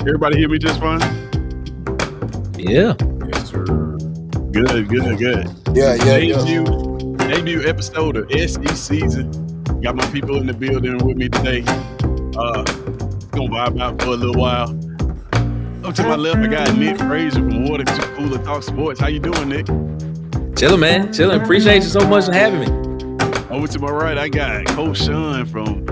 Everybody hear me just fine? Yeah. Yes, sir. Good. Yeah, This yeah. debut episode of SECZN. Got my people in the building with me today. Gonna vibe out for a little while. Up to my left, I got Nick Frazier from Water Cooler Talk Sports. How you doing, Nick? Chilling, man. Chilling. Appreciate you so much for having me. Over to my right, I got Coach Sean from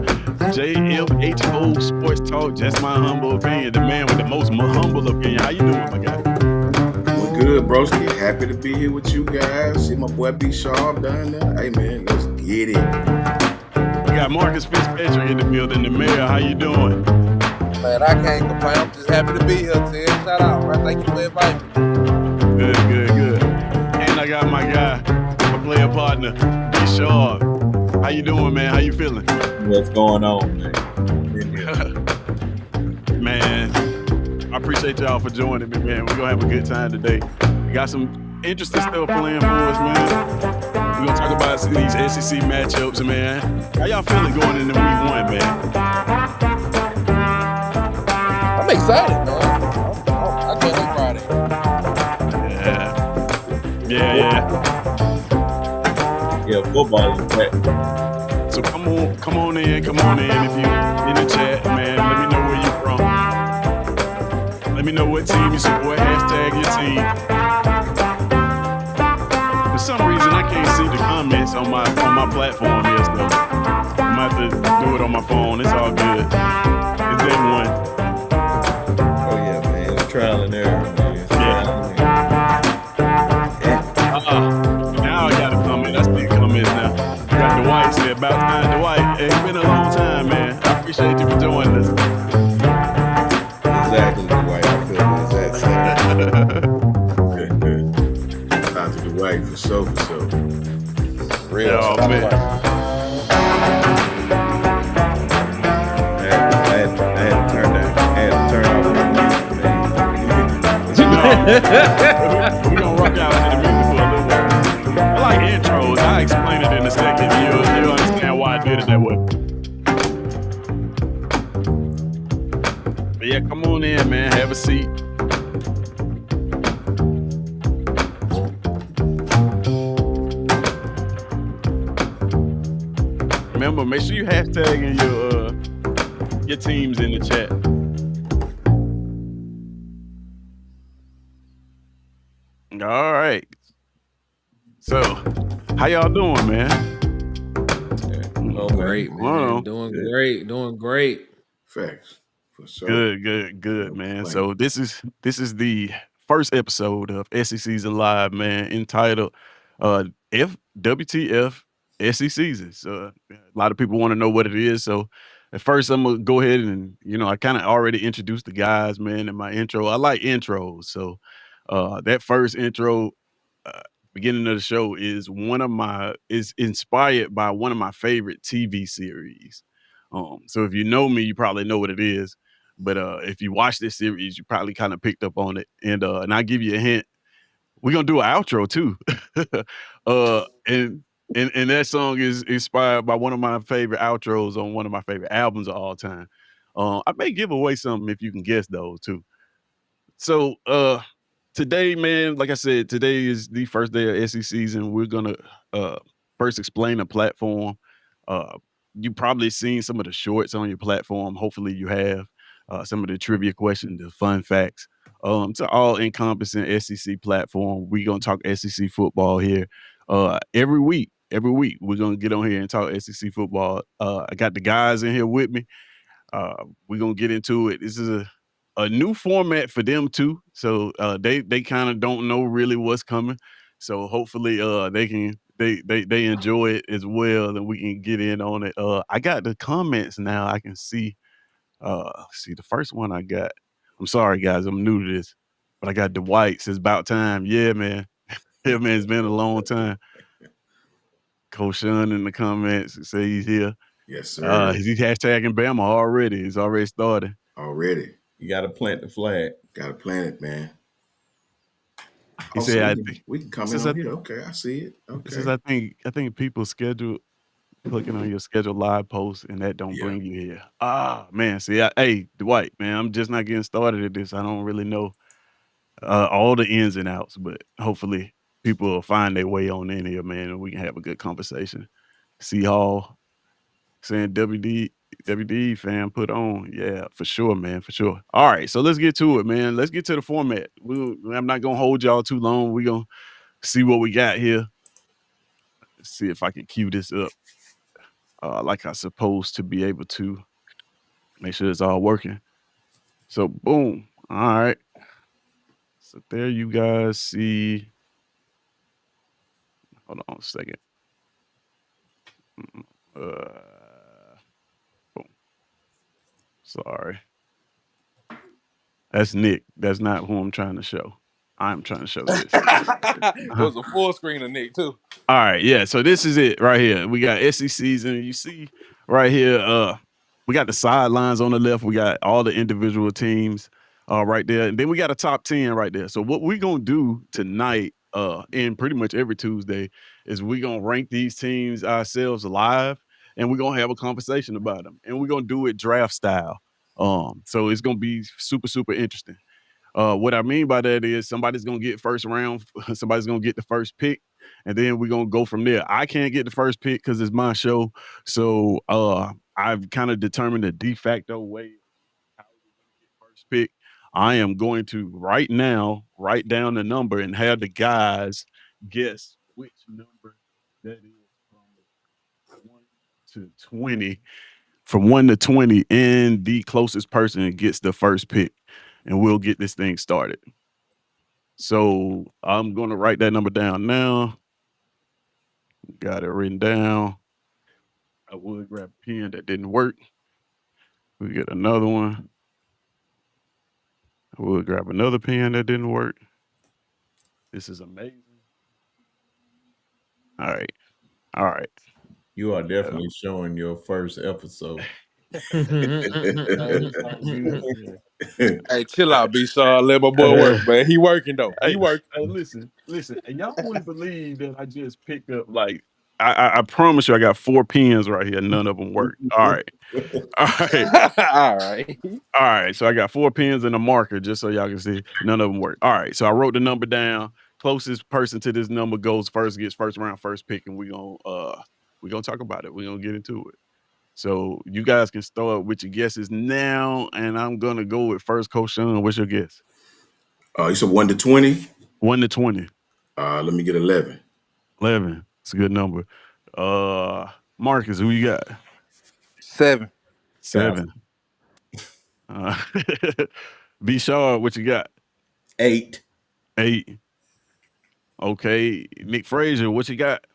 JFHO Sports Talk. Just my humble opinion. The man with the most humble opinion. How you doing, my guy? Doing good, broski. Happy to be here with you guys. See my boy B Sharp down there. Hey, man, let's get it. We got Marcus Fitzpatrick in the building. The mayor, how you doing? Man, I can't complain. I'm just happy to be here, Ted. Shout out, man. Thank you for inviting me. Good. And I got my guy, my player partner, B Sharp. How you doing, man? How you feeling? What's going on, man? Man, I appreciate y'all for joining me, man. We're gonna have a good time today. We got some interesting stuff planned for us, man. We're gonna talk about these SEC matchups, man. How y'all feeling going into week 1, man? I'm excited, man. I can't wait Friday. Yeah, football is back. So come on in if you in the chat, man. Let me know where you from. Let me know what team you support. Hashtag your team. For some reason, I can't see the comments on my platform here, so I'm gonna have to do it on my phone. It's all good. It's day 1. Oh yeah, man. It's trial and error, man. It's trial and error. Now I got a comment. I see comments now. Got Dwight said about time. Dwight, it's been a long time, man. I appreciate you for joining us. Exactly the way I feel. Shout out to Dwight for sure. Real. Oh, man. I had to turn off my music, man. We're gonna rock out into the music for a little while. I like intros. I'll explain it in a second. You'll understand why I did it that way. But yeah, come on in, man. Have a seat. Remember, make sure you hashtag in your teams in the chat. All right. So, how y'all doing, man? Great, man. Doing great. Facts. For sure. Good, man. So this is the first episode of SECZN Live, man, entitled WTF SECZN. So a lot of people want to know what it is. So at first I'm gonna go ahead and, I kind of already introduced the guys, man, in my intro. I like intros. So that first intro, beginning of the show is inspired by one of my favorite TV series. So if you know me, you probably know what it is. But if you watch this series, you probably kind of picked up on it. And I'll give you a hint. We're gonna do an outro too. And that song is inspired by one of my favorite outros on one of my favorite albums of all time. I may give away something if you can guess those too. So today, man, like I said, today is the first day of SECZN. We're gonna first explain the platform. You probably seen some of the shorts on your platform. Hopefully, you have some of the trivia questions, the fun facts. It's an all-encompassing SEC platform. We're gonna talk SEC football here every week. Every week, we're gonna get on here and talk SEC football. I got the guys in here with me. We're gonna get into it. This is a new format for them too. So they kind of don't know really what's coming. So hopefully they enjoy it as well and we can get in on it. I got the comments now. I can see see the first one I got. I'm sorry guys, I'm new to this. But I got Dwight says about time. Yeah, man. Yeah, man, it's been a long time. Coach Sean in the comments say he's here. Yes, sir. He's hashtagging Bama already. He's already started. Already. You got to plant the flag. Got to plant it, man. He said, we can come in on here. Okay, I see it. Okay. He says, I think people scheduled clicking on your scheduled live post, and that don't Yeah. bring you here. Ah, man. See, hey, Dwight, man, I'm just not getting started at this. I don't really know all the ins and outs, but hopefully people will find their way on in here, man, and we can have a good conversation. C Hall saying WD fam put on. Yeah, for sure, man, for sure. All right, so let's get to it, man. Let's get to the format. I'm not gonna hold y'all too long. We're gonna see what we got here. Let's see if I can cue this up like I'm supposed to be able to. Make sure it's all working. So boom. All right. So there you guys see. Hold on a second. Boom. Sorry. That's Nick. That's not who I'm trying to show. I'm trying to show this. It Uh-huh. was a full screen of Nick too. All right, yeah. So this is it right here. We got SECZN. You see right here, we got the sidelines on the left. We got all the individual teams right there. And then we got a top 10 right there. So what we're gonna do tonight, and pretty much every Tuesday, is we're gonna rank these teams ourselves live and we're gonna have a conversation about them. And we're gonna do it draft style. So it's gonna be super, super interesting. What I mean by that is somebody's gonna get first round, somebody's gonna get the first pick, and then we're gonna go from there. I can't get the first pick because it's my show. So I've kind of determined a de facto way how we're gonna get first pick. I am going to right now write down the number and have the guys guess which number that is from 1 to 20. From 1 to 20, and the closest person gets the first pick, and we'll get this thing started. So I'm gonna write that number down now. Got it written down. I would grab a pen that didn't work. We get another one. I would grab another pen that didn't work. This is amazing. All right. All right. You are definitely showing your first episode. It's all good, man. Hey, chill out, B Shaw. Let my boy work, man. He working though. He working. Hey, listen. And y'all wouldn't believe that I just picked up like I promise you I got 4 pens right here. None of them work. All right. All right. All right. All right, so I got 4 pens and a marker just so y'all can see. None of them work. All right, so I wrote the number down. Closest person to this number goes first, gets first round, first pick, and we're gonna talk about it. We're gonna get into it. So you guys can start with your guesses now, and I'm gonna go with first. Coach Sean, what's your guess? You said 1 to 20. 1 to 20. Let me get 11. 11. It's a good number. Marcus, who you got? 7. 7. B. Shaw, what you got? 8. 8. Okay. Nick Frazier, what you got?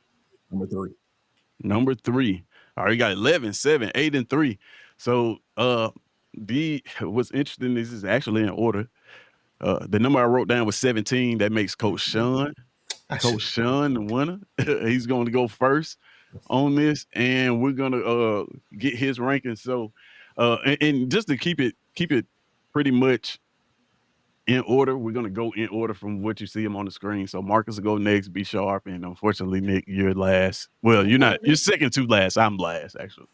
Number 3. Number 3. All right, you got 11, 7, 8, and 3. So what's interesting is actually in order. The number I wrote down was 17. That makes Coach Sean. Coach Sean, the winner. He's going to go first on this, and we're gonna get his ranking. So and just to keep it pretty much in order, we're gonna go in order from what you see him on the screen. So Marcus will go next, be sharp, and unfortunately, Nick, you're last. Well, you're second to last. I'm last, actually.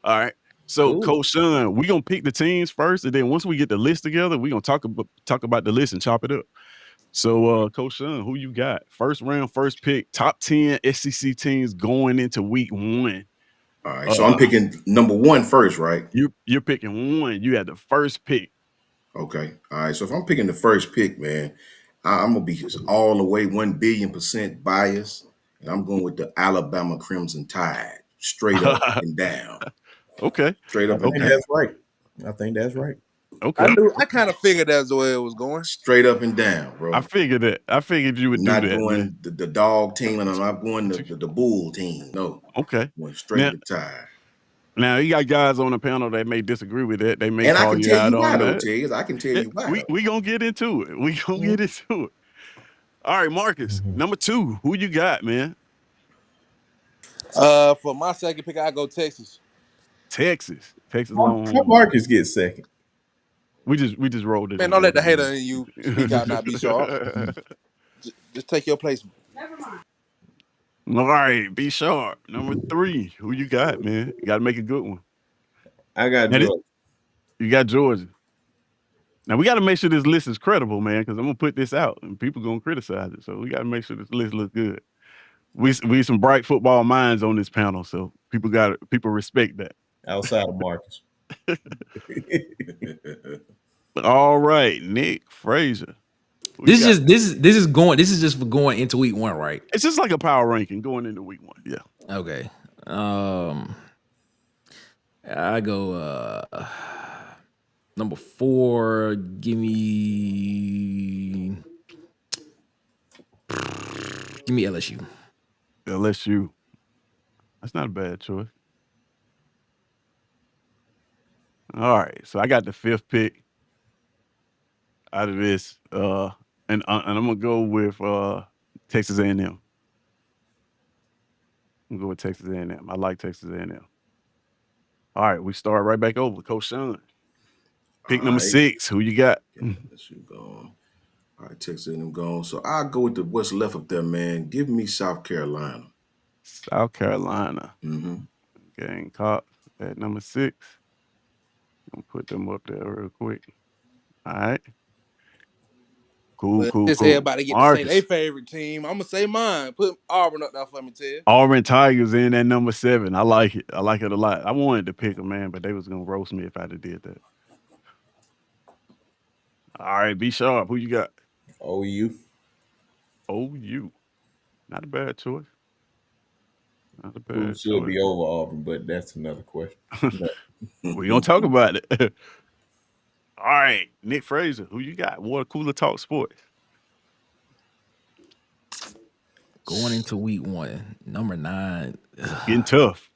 All right. So Ooh. Coach Sean, we're gonna pick the teams first, and then once we get the list together, we're gonna talk about the list and chop it up. So Coach Sean, who you got? First round, first pick, top 10 SEC teams going into week 1. All right, so I'm picking number 1 first, right? You're picking 1. You had the first pick. Okay. All right. So if I'm picking the first pick, man, I'm gonna be all the way 1,000,000,000% biased, and I'm going with the Alabama Crimson Tide, straight up and down. Okay. Straight I up think and down. that's right. I think that's right. Okay. I kind of figured that's the way it was going. Straight up and down, bro. I figured that. I figured you would Not do that, going man. the dog team, and I'm not going the bull team. No. Okay. Going straight Now, to Tide. now you got guys on the panel that may disagree with that. They may And I call can you tell out you why, on though, that. Tiz. I can tell you why. We gonna get into it. We gonna get into it. All right, Marcus. Number 2. Who you got, man? For my second pick, I go Texas. Texas. Texas How Longhorns. Marcus get second? We just rolled it. Man, don't let the hater in you speak out, not be sharp. Just take your placement. All right, be sharp. Number 3. Who you got, man? You got to make a good one. I got Now, Georgia. you got Georgia. Now we got to make sure this list is credible, man, because I'm gonna put this out and people gonna criticize it. So we got to make sure this list looks good. We some bright football minds on this panel, so people respect that. Outside of Marcus. All right, Nick Frazier. This is just for going into week 1, right? It's just like a power ranking going into week 1. Yeah. Okay. I go number 4. Give me LSU. LSU. That's not a bad choice. All right, so I got the 5th pick out of this, and I'm gonna go with Texas A&M. I'm gonna go with Texas A&M. I like Texas A&M. All right, we start right back over. Coach Sean. Pick number 6. Who you got? LSU gone. All right, Texas A&M gone. So I'll go with what's left up there, man. Give me South Carolina. South Carolina. Mm-hmm. Gamecock at number 6. I'm gonna put them up there real quick. All right. Cool. Just Cool. everybody get to say Marcus. their favorite team. I'm gonna say mine. Put Auburn up there for me, Ted. Auburn Tigers in at number 7. I like it. I like it a lot. I wanted to pick them, man, but they was gonna roast me if I'd have did that. All right, be sharp. Who you got? OU. OU. Not a bad choice. Not a Who bad should choice. be over Auburn, but that's another question. We're gonna talk about it. All right, Nick Frazier. Who you got? Water Cooler Talk Sports. Going into week 1, number 9. Getting tough.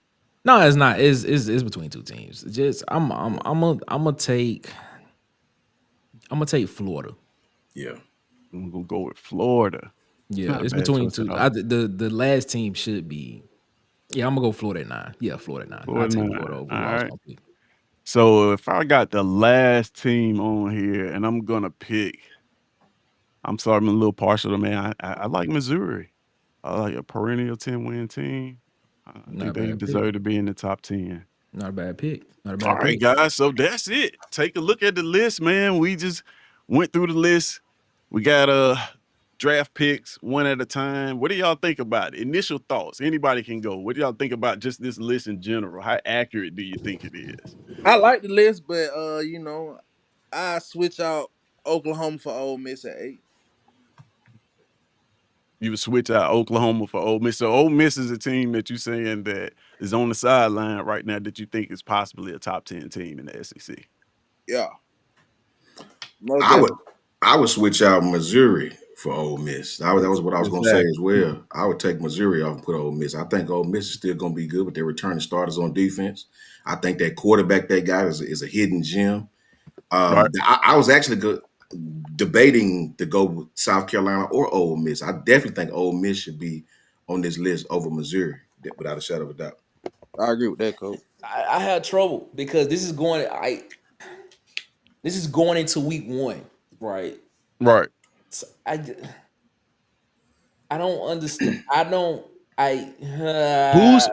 No, it's not. It's between 2 teams. Just I'm gonna take Florida. Yeah. I'm gonna go with Florida. Yeah, Not a it's bad between choice 2. at all. The last team should be. Yeah, I'm gonna go Florida at 9. Yeah, Florida at 9. I'll Florida take 9. Florida over. All Who I was right. gonna pick. So if I got the last team on here and I'm gonna pick, I'm sorry, I'm a little partial to man. I like Missouri. I like a perennial 10-win team. I think they deserve to be in the top 10. Not a bad pick. Not a bad All right, pick. guys. So that's it. Take a look at the list, man. We just went through the list. We got draft picks one at a time. What do y'all think about it? Initial thoughts? Anybody can go. What do y'all think about just this list in general? How accurate do you think it is? I like the list, but I switch out Oklahoma for Ole Miss at 8. You would switch out Oklahoma for Ole Miss. So Ole Miss is a team that you're saying that is on the sideline right now that you think is possibly a top 10 team in the SEC. Yeah. I would switch out Missouri for Ole Miss. That was what I was going to say as well. I would take Missouri off and put Ole Miss. I think Ole Miss is still going to be good, but they're returning starters on defense. I think that quarterback they got is a hidden gem. Right. I was actually debating to go with South Carolina or Ole Miss. I definitely think Ole Miss should be on this list over Missouri, without a shadow of a doubt. I agree with that, Coach. I had trouble because this is going into week 1, right? Right. So I don't understand.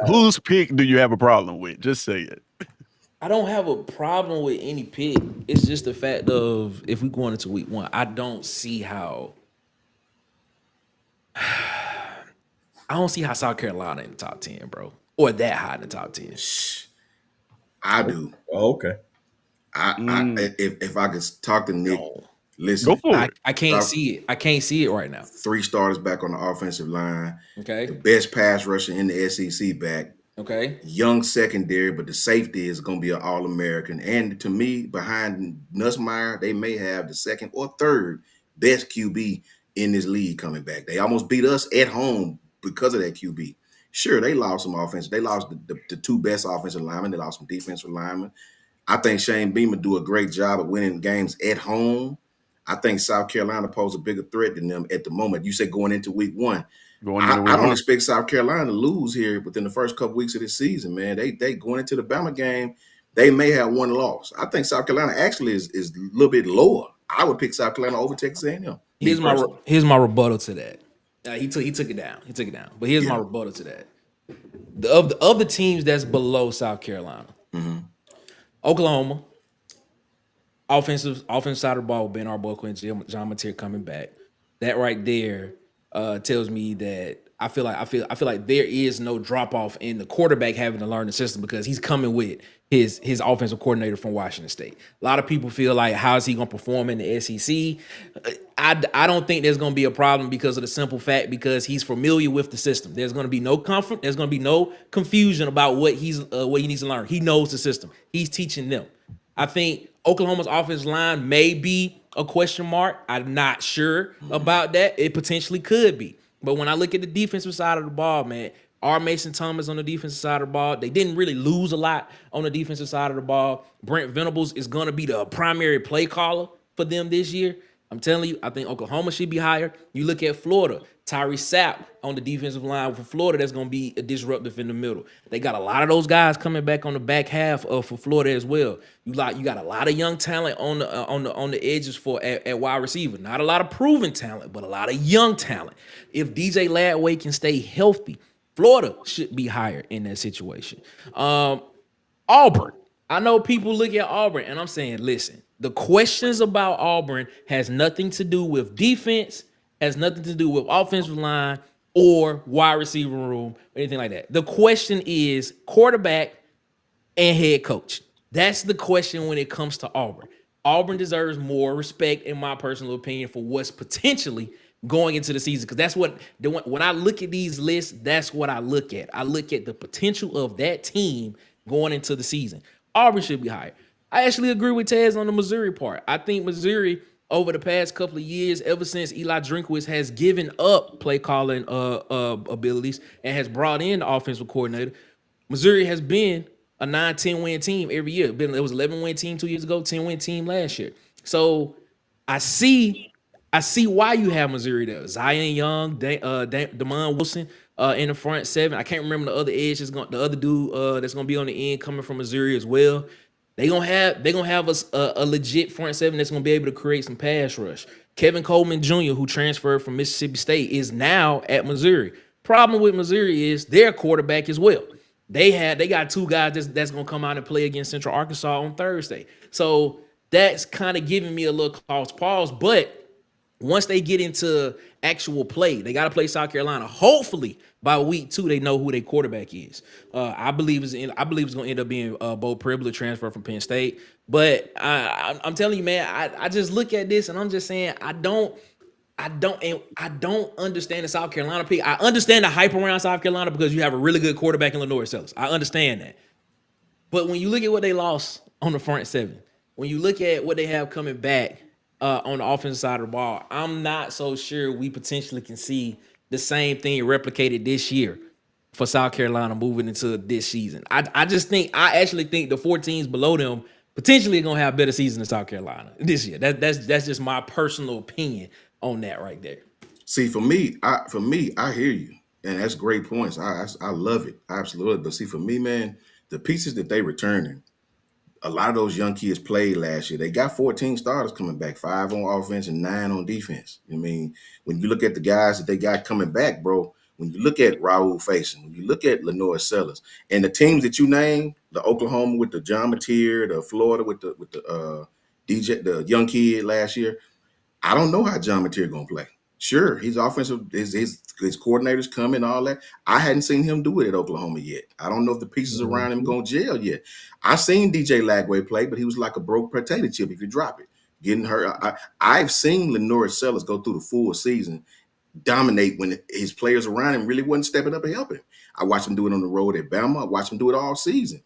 Whose pick do you have a problem with? Just say it. I don't have a problem with any pick. It's just the fact of if we going into week 1, I don't see how. I don't see how South Carolina in the top 10, bro, or that high in the top 10. I do. Oh, okay. If I could talk to Nick, listen. Go for it. I can't see it. I can't see it right now. 3 starters back on the offensive line. Okay. The best pass rusher in the SEC back. Okay. Young secondary, but the safety is going to be an All-American. And to me, behind Nussmeier, they may have the second or third best QB in this league coming back. They almost beat us at home because of that QB. Sure, they lost some offense. They lost the 2 best offensive linemen. They lost some defensive linemen. I think Shane Beamer do a great job of winning games at home. I think South Carolina pose a bigger threat than them at the moment. You say going into week 1. I don't expect South Carolina to lose here within the first couple weeks of this season, man. They going into the Bama game, they may have 1 loss. I think South Carolina actually is a little bit lower. I would pick South Carolina over Texas A&M. Here's my rebuttal to that. He took it down. He took it down. But here's my Yeah. rebuttal to that. Of the teams that's below South Carolina, Oklahoma, offensive side of the ball with Ben Arbuckle and John Mateer coming back. That right there tells me that I feel like there is no drop off in the quarterback having to learn the system because he's coming with his offensive coordinator from Washington State. A lot of people feel like how is he going to perform in the SEC? I don't think there's going to be a problem because of the simple fact because he's familiar with the system. There's going to be no comfort. There's going to be no confusion about what he needs to learn. He knows the system. He's teaching them. I think Oklahoma's offensive line may be a question mark. I'm not sure about that. It potentially could be. But when I look at the defensive side of the ball, man, R. Mason Thomas on the defensive side of the ball, they didn't really lose a lot on the defensive side of the ball. Brent Venables is going to be the primary play caller for them this year. I'm telling you, I think Oklahoma should be higher. You look at Florida, Tyree Sapp on the defensive line for Florida, that's going to be a disruptive in the middle. They got a lot of those guys coming back on the back half for Florida as well. You got a lot of young talent on the edges at wide receiver. Not a lot of proven talent, but a lot of young talent. If DJ Ladway can stay healthy, Florida should be higher in that situation. Auburn. I know people look at Auburn and I'm saying, listen, the questions about Auburn has nothing to do with defense, has nothing to do with offensive line or wide receiver room or anything like that. The question is quarterback and head coach. That's the question when it comes to Auburn. Auburn deserves more respect, in my personal opinion, for what's potentially going into the season. Because that's what, when I look at these lists, that's what I look at. I look at the potential of that team going into the season. Auburn should be higher. I actually agree with Taz on the Missouri part. I think Missouri, over the past couple of years, ever since Eli Drinkwitz has given up play calling abilities and has brought in the offensive coordinator, Missouri has been a 9-10 win team every year. It was 11-win team 2 years ago, 10-win team last year. So I see why you have Missouri there. Zion Young, Damon Wilson in the front seven. I can't remember the other edge. The other dude that's gonna be on the end coming from Missouri as well. They gonna have a legit front seven that's gonna be able to create some pass rush. Kevin Coleman Jr., who transferred from Mississippi State, is now at Missouri. Problem with Missouri is their quarterback as well. They got two guys that's gonna come out and play against Central Arkansas on Thursday. So that's kind of giving me a little pause. But once they get into actual play, they got to play South Carolina. Hopefully, by week 2, they know who their quarterback is. I believe it's going to end up being Bo Pribbler, transfer from Penn State. But I'm telling you, man, I just look at this and I'm just saying I don't understand the South Carolina pick. I understand the hype around South Carolina because you have a really good quarterback in Lenore Sellers. I understand that. But when you look at what they lost on the front seven, when you look at what they have coming back on the offensive side of the ball, I'm not so sure we potentially can see the same thing replicated this year for South Carolina moving into this season. I actually think the 4 teams below them potentially are gonna have better season than South Carolina this year. That's just my personal opinion on that right there. See, for me, I hear you, and that's great points. I love it, absolutely. But see, for me, man, the pieces that they returning, a lot of those young kids played last year. They got 14 starters coming back, 5 on offense and 9 on defense. I mean, when you look at the guys that they got coming back, bro, when you look at Raul Faison, when you look at Lenore Sellers, and the teams that you named, the Oklahoma with the John Mateer, the Florida with the young kid last year, I don't know how John Mateer gonna play. Sure, he's offensive, his coordinators coming, all that. I hadn't seen him do it at Oklahoma yet. I don't know if the pieces around him gonna gel yet. I seen DJ Lagway play, but he was like a broke potato chip if you drop it. Getting hurt. I've seen Lenore Sellers go through the full season, dominate when his players around him really wasn't stepping up and helping. I watched him do it on the road at Bama. I watched him do it all season.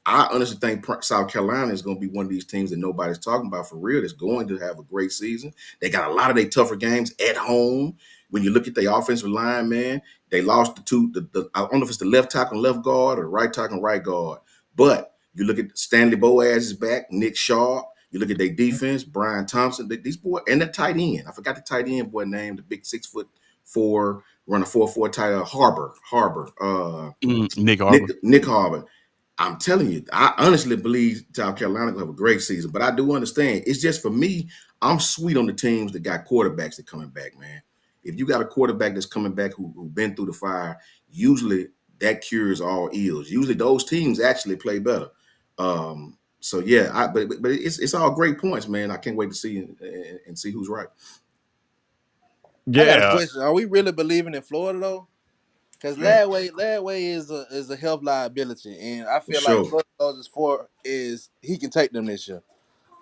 I honestly think South Carolina is going to be one of these teams that nobody's talking about for real. That's going to have a great season. They got a lot of their tougher games at home. When you look at their offensive line, man, they lost I don't know if it's the left tackle, left guard, or right tackle, right guard. But you look at Stanley Boaz is back, Nick Sharp. You look at their defense, Brian Thompson, these boys, and the tight end. I forgot the tight end boy name, the big 6'4", run a 4.4 tight end, Harbor. Nick Harbor. Nick Harbor. I'm telling you, I honestly believe South Carolina will have a great season, but I do understand. It's just for me, I'm sweet on the teams that got quarterbacks that coming back, man. if you got a quarterback that's coming back who been through the fire, usually that cures all ills. Usually those teams actually play better. So yeah, but it's all great points, man. I can't wait to see and see who's right. I got a Yeah. question. Are we really believing in Florida though? Because Man, Ladway is a health liability, and I for feel like sure. Florida is for is he can take them this year.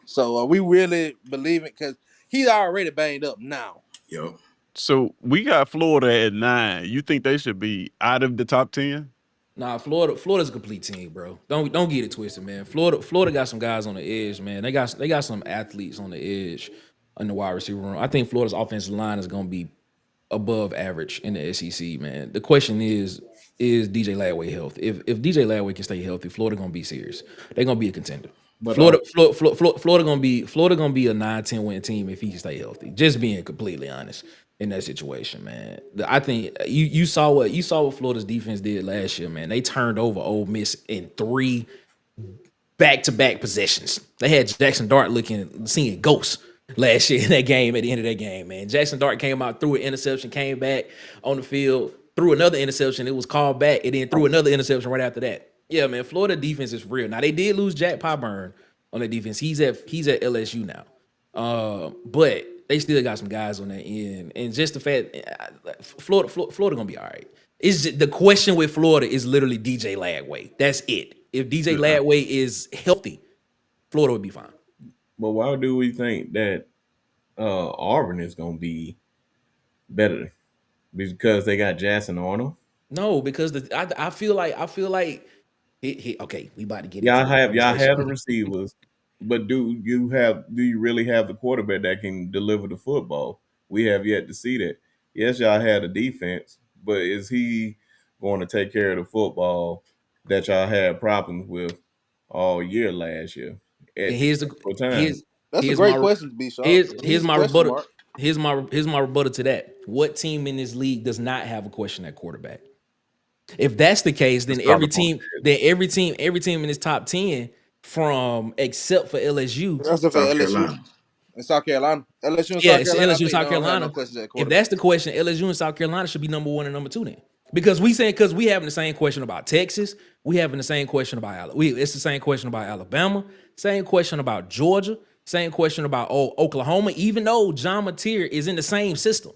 So are we really believing? Because he's already banged up now. Yep. So we got Florida at 9. You think they should be out of the top 10? Nah, Florida's a complete team, bro. Don't get it twisted, man. Florida got some guys on the edge, man. They got some athletes on the edge in the wide receiver room. I think Florida's offensive line is gonna be above average in the SEC, man. The question is DJ Ladway health? If DJ Ladway can stay healthy, Florida gonna be serious. They're gonna be a contender. But Florida gonna be a 9-10 win team if he can stay healthy. Just being completely honest in that situation, man. I think you saw what Florida's defense did last year, man. They turned over Ole Miss in 3 back-to-back possessions. They had Jackson Dart seeing ghosts last year in that game. At the end of that game, man, Jackson Dart came out, threw an interception, came back on the field, threw another interception. It was called back, and then threw another interception right after that. Yeah, man, Florida defense is real. Now they did lose Jack Pyburn on that defense. He's at LSU now, but they still got some guys on that end. And just the fact, Florida gonna be all right. The question with Florida is literally DJ Ladway. That's it. If DJ Ladway is healthy, Florida would be fine. But why do we think that Auburn is going to be better? Because they got Jackson Arnold. No, because I feel like okay, we about to get into Y'all this have conversation. the receivers, but do you really have the quarterback that can deliver the football? We have yet to see that. Yes, y'all had a defense, but is he going to take care of the football that y'all had problems with all year last year And at here's the critical time? here's That's a here's great my question, B. Sharp. here's Easy my question rebuttal. mark. Here's my rebuttal to that. What team in this league does not have a question at quarterback? If that's the case, then Let's talk about every team in this top 10 from except for LSU. That's for South LSU Carolina. and South Carolina. LSU and Yeah, South it's Carolina. I LSU and think they South don't have no Carolina. questions at If quarterback. that's the question, LSU and South Carolina should be number 1 and number 2 then. Because we having the same question about Texas, we having the same question about it's the same question about Alabama, same question about Georgia, same question about Oklahoma, even though John Mateer is in the same system.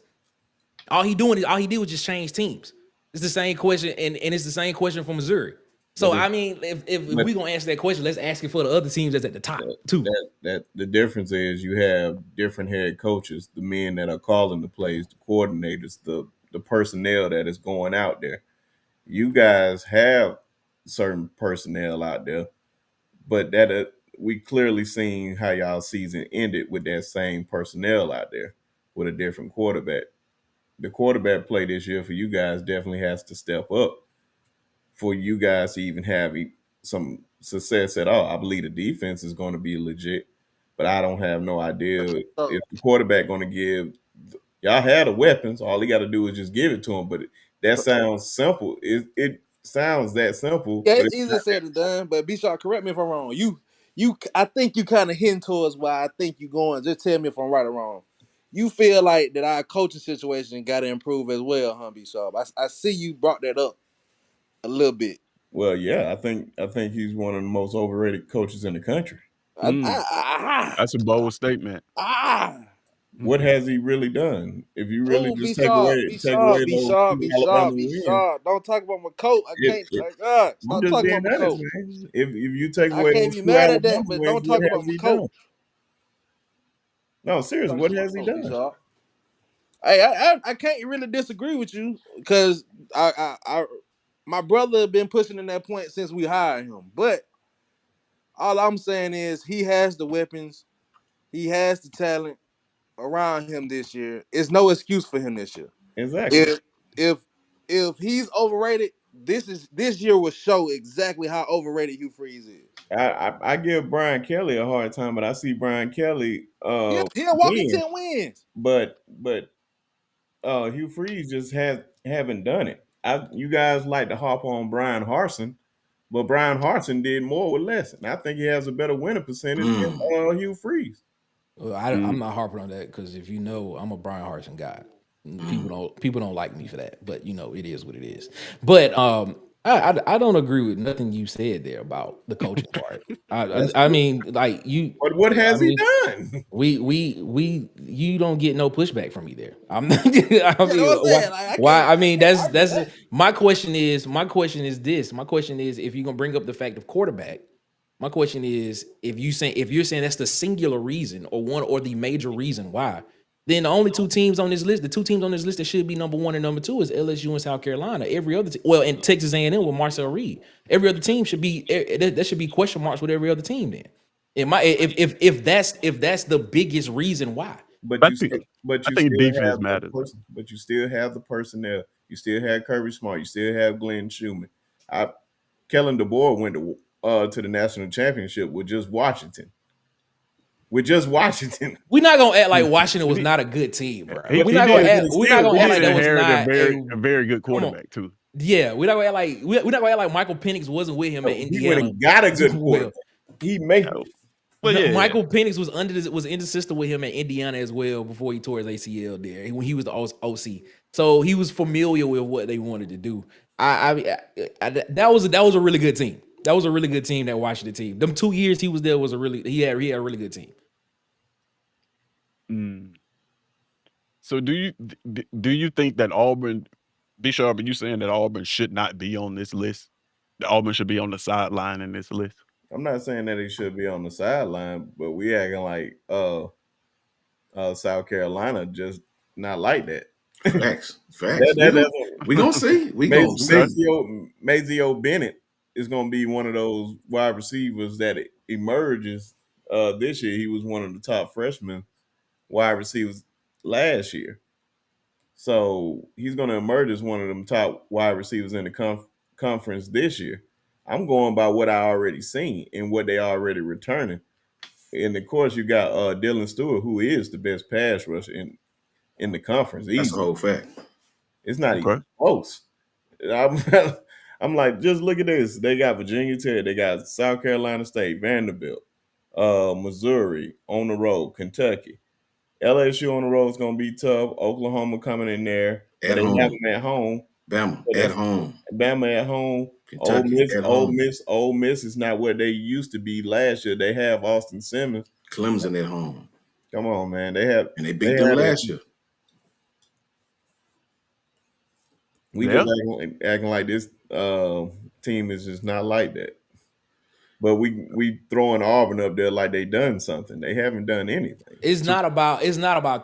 All he did was just change teams. It's the same question, and it's the same question for Missouri. So But I mean, if but we gonna answer that question, let's ask it for the other teams that's at the top too. that the difference is you have different head coaches, the men that are calling the plays, the coordinators, the personnel that is going out there. You guys have certain personnel out there, but that we clearly seen how y'all season ended with that same personnel out there with a different quarterback. The quarterback play this year for you guys definitely has to step up for you guys to even have some success at all. I believe the defense is going to be legit, but I don't have no idea So, if the quarterback going to give. Y'all had the weapons. All he got to do is just give it to him. But that sounds simple. It sounds that simple, yeah, but it's it's easier not. said than done. But B. Sharp, correct me if I'm wrong. I think you kind of hinting towards why I think you going. Just tell me if I'm right or wrong. You feel like that our coaching situation got to improve as well, huh, B. Sharp? I see you brought that up a little bit. Well, yeah, I think he's one of the most overrated coaches in the country. That's a bold statement. What has he really done? If you really Oh, be just sharp, be take away sharp, be those sharp, two be Alabama sharp, be wins, sharp. Don't talk about my coat. I it, can't. it God, I'm stop just talking being about my honest, coat. man. If you take I away can't those be two mad at Alabama that, but wins, don't what talk about has my he coat. done? No, seriously, what has he Be done? sharp. Hey, I can't really disagree with you because my brother been pushing in that point since we hired him. But all I'm saying is he has the weapons, he has the talent around him this year. It's no excuse for him this year. Exactly. If if if he's overrated, this year will show exactly how overrated Hugh Freeze is. I give Brian Kelly a hard time, but I see Brian Kelly He'll walk in win, 10 wins. but Hugh Freeze just haven't done it. You guys like to hop on Brian Harson, but Brian Harson did more with less, and I think he has a better winning percentage than Hugh Freeze. Well, I'm not harping on that because if you know, I'm a Brian Harsin guy. People don't like me for that, but it is what it is. But I don't agree with nothing you said there about the coaching part. I mean, like you. But what I has he mean, done? you don't get no pushback from me there. I mean, I'm saying, like, I why? can't I mean, argue that's that. my question is this. My question is, if you're gonna bring up the fact of quarterback, my question is, if you're saying that's the singular reason or one or the major reason why, then the only two teams on this list, that should be number one and number two is LSU and South Carolina. Every other and Texas A&M with Marcel Reed. Every other team should be that should be question marks with every other team. Then, if that's the biggest reason why. But I you think still, but I you think still defense have the matters. person. But you still have the personnel. You still have Kirby Smart. You still have Glenn Schumann. Kellen DeBoer went to the national championship with just Washington. With just Washington. We're not gonna act like Washington was He, not a good team, bro. he, But We're he not gonna did act. it's We're not still gonna he act did like that Washington. was inherit not a very good come on. quarterback too. Yeah, we're not gonna act like we're not gonna act like Michael Penix wasn't with him at He went Indiana. and got a good Well, quarterback. He made Oh, well, yeah. Michael Penix was in the system with him at Indiana as well before he tore his ACL there when he was the OC. So he was familiar with what they wanted to do. That was a really good team. That was a really good team, that Washington team. Them 2 years he was there was he had a really good team. Mm. So do you think that Auburn, Bishop, are you saying that Auburn should not be on this list? That Auburn should be on the sideline in this list? I'm not saying that he should be on the sideline, but we acting like South Carolina just not like that. Facts. That's We gonna see. We gonna Okay. see. Mazio Bennett is going to be one of those wide receivers that emerges this year. He was one of the top freshmen wide receivers last year. So he's going to emerge as one of them top wide receivers in the conference this year. I'm going by what I already seen and what they already returning. And of course, you got Dylan Stewart, who is the best pass rusher in the conference. That's a Easy. whole fact. It's not even Okay. close. I'm, I'm like, just look at this. They got Virginia Tech, they got South Carolina State, Vanderbilt, Missouri on the road, Kentucky. LSU on the road is going to be tough. Oklahoma coming in there, but At they have home. them at home. Bama So at home. Bama at home. Kentucky at home. Ole Miss is not what they used to be last year. They have Austin Simmons. Clemson at home. Come on, man. They beat them last year. We just acting like this team is just not like that. But we throwing Auburn up there like they done something. They haven't done anything. It's not about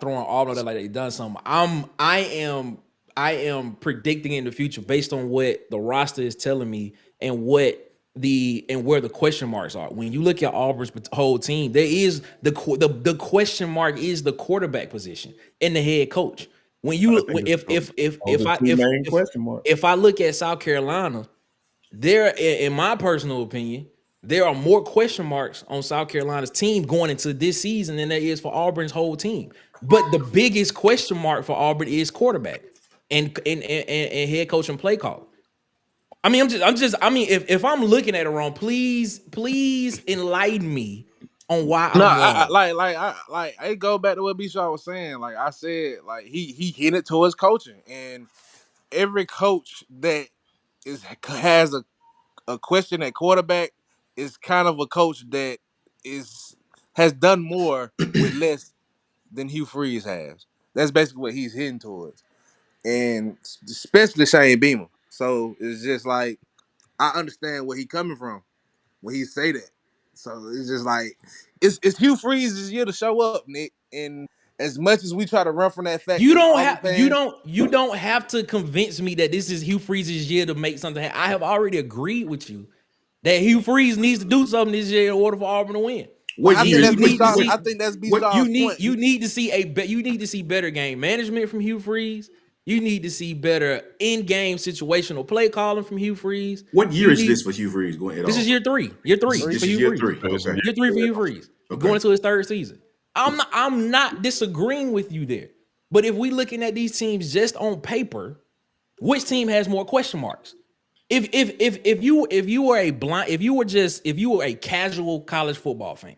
throwing Auburn there like they done something. I am predicting in the future based on what the roster is telling me and where the question marks are. When you look at Auburn's whole team, there is the question mark is the quarterback position and the head coach. When you if I look at South Carolina, there, in my personal opinion, there are more question marks on South Carolina's team going into this season than there is for Auburn's whole team. But the biggest question mark for Auburn is quarterback and head coach and play call. I mean, if I'm looking at it wrong, please enlighten me on why I'm wrong. I go back to what B-Shaw was saying. Like I said, like he hit it towards coaching, and every coach that has a question at quarterback is kind of a coach that has done more with less than Hugh Freeze has. That's basically what he's hitting towards, and especially Shane Beamer. So it's just like I understand where he coming from when he say that. So it's just like it's Hugh Freeze's year to show up, Nick. And as much as we try to run from that fact, You as don't Auburn have fans, you don't have to convince me that this is Hugh Freeze's year to make something happen. I have already agreed with you that Hugh Freeze needs to do something this year in order for Auburn to win. I think that's B-Shaw's point. You need to see better game management from Hugh Freeze. You need to see better in-game situational play calling from Hugh Freeze. What year is this for Hugh Freeze going at all? This is year three. Year three for Hugh Freeze. Okay. Year three for Hugh Freeze. Going into his third season. I'm not disagreeing with you there. But if we looking at these teams just on paper, which team has more question marks? If you were a casual college football fan,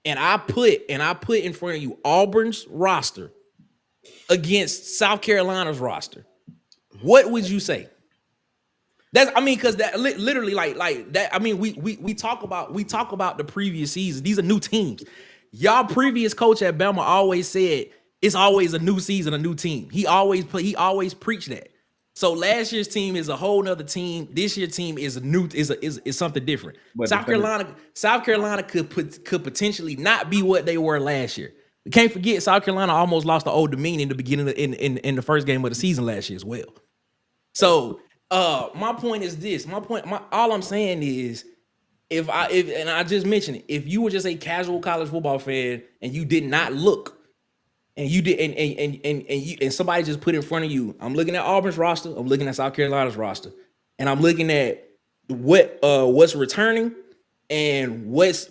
and I put in front of you Auburn's roster against South Carolina's roster, what would you say? That's because that literally like that. I mean, we talk about the previous season. These are new teams. Y'all previous coach at Bama always said it's always a new season, a new team. He always preached that. So last year's team is a whole nother team. This year's team is a new is something different. But South Carolina could potentially not be what they were last year. We can't forget South Carolina almost lost to Old Dominion in the beginning of, in the first game of the season last year as well. So my point is this. All I'm saying is if I just mentioned it, if you were just a casual college football fan and you did not look and you did and somebody just put in front of you, I'm looking at Auburn's roster, I'm looking at South Carolina's roster, and I'm looking at what's returning and what's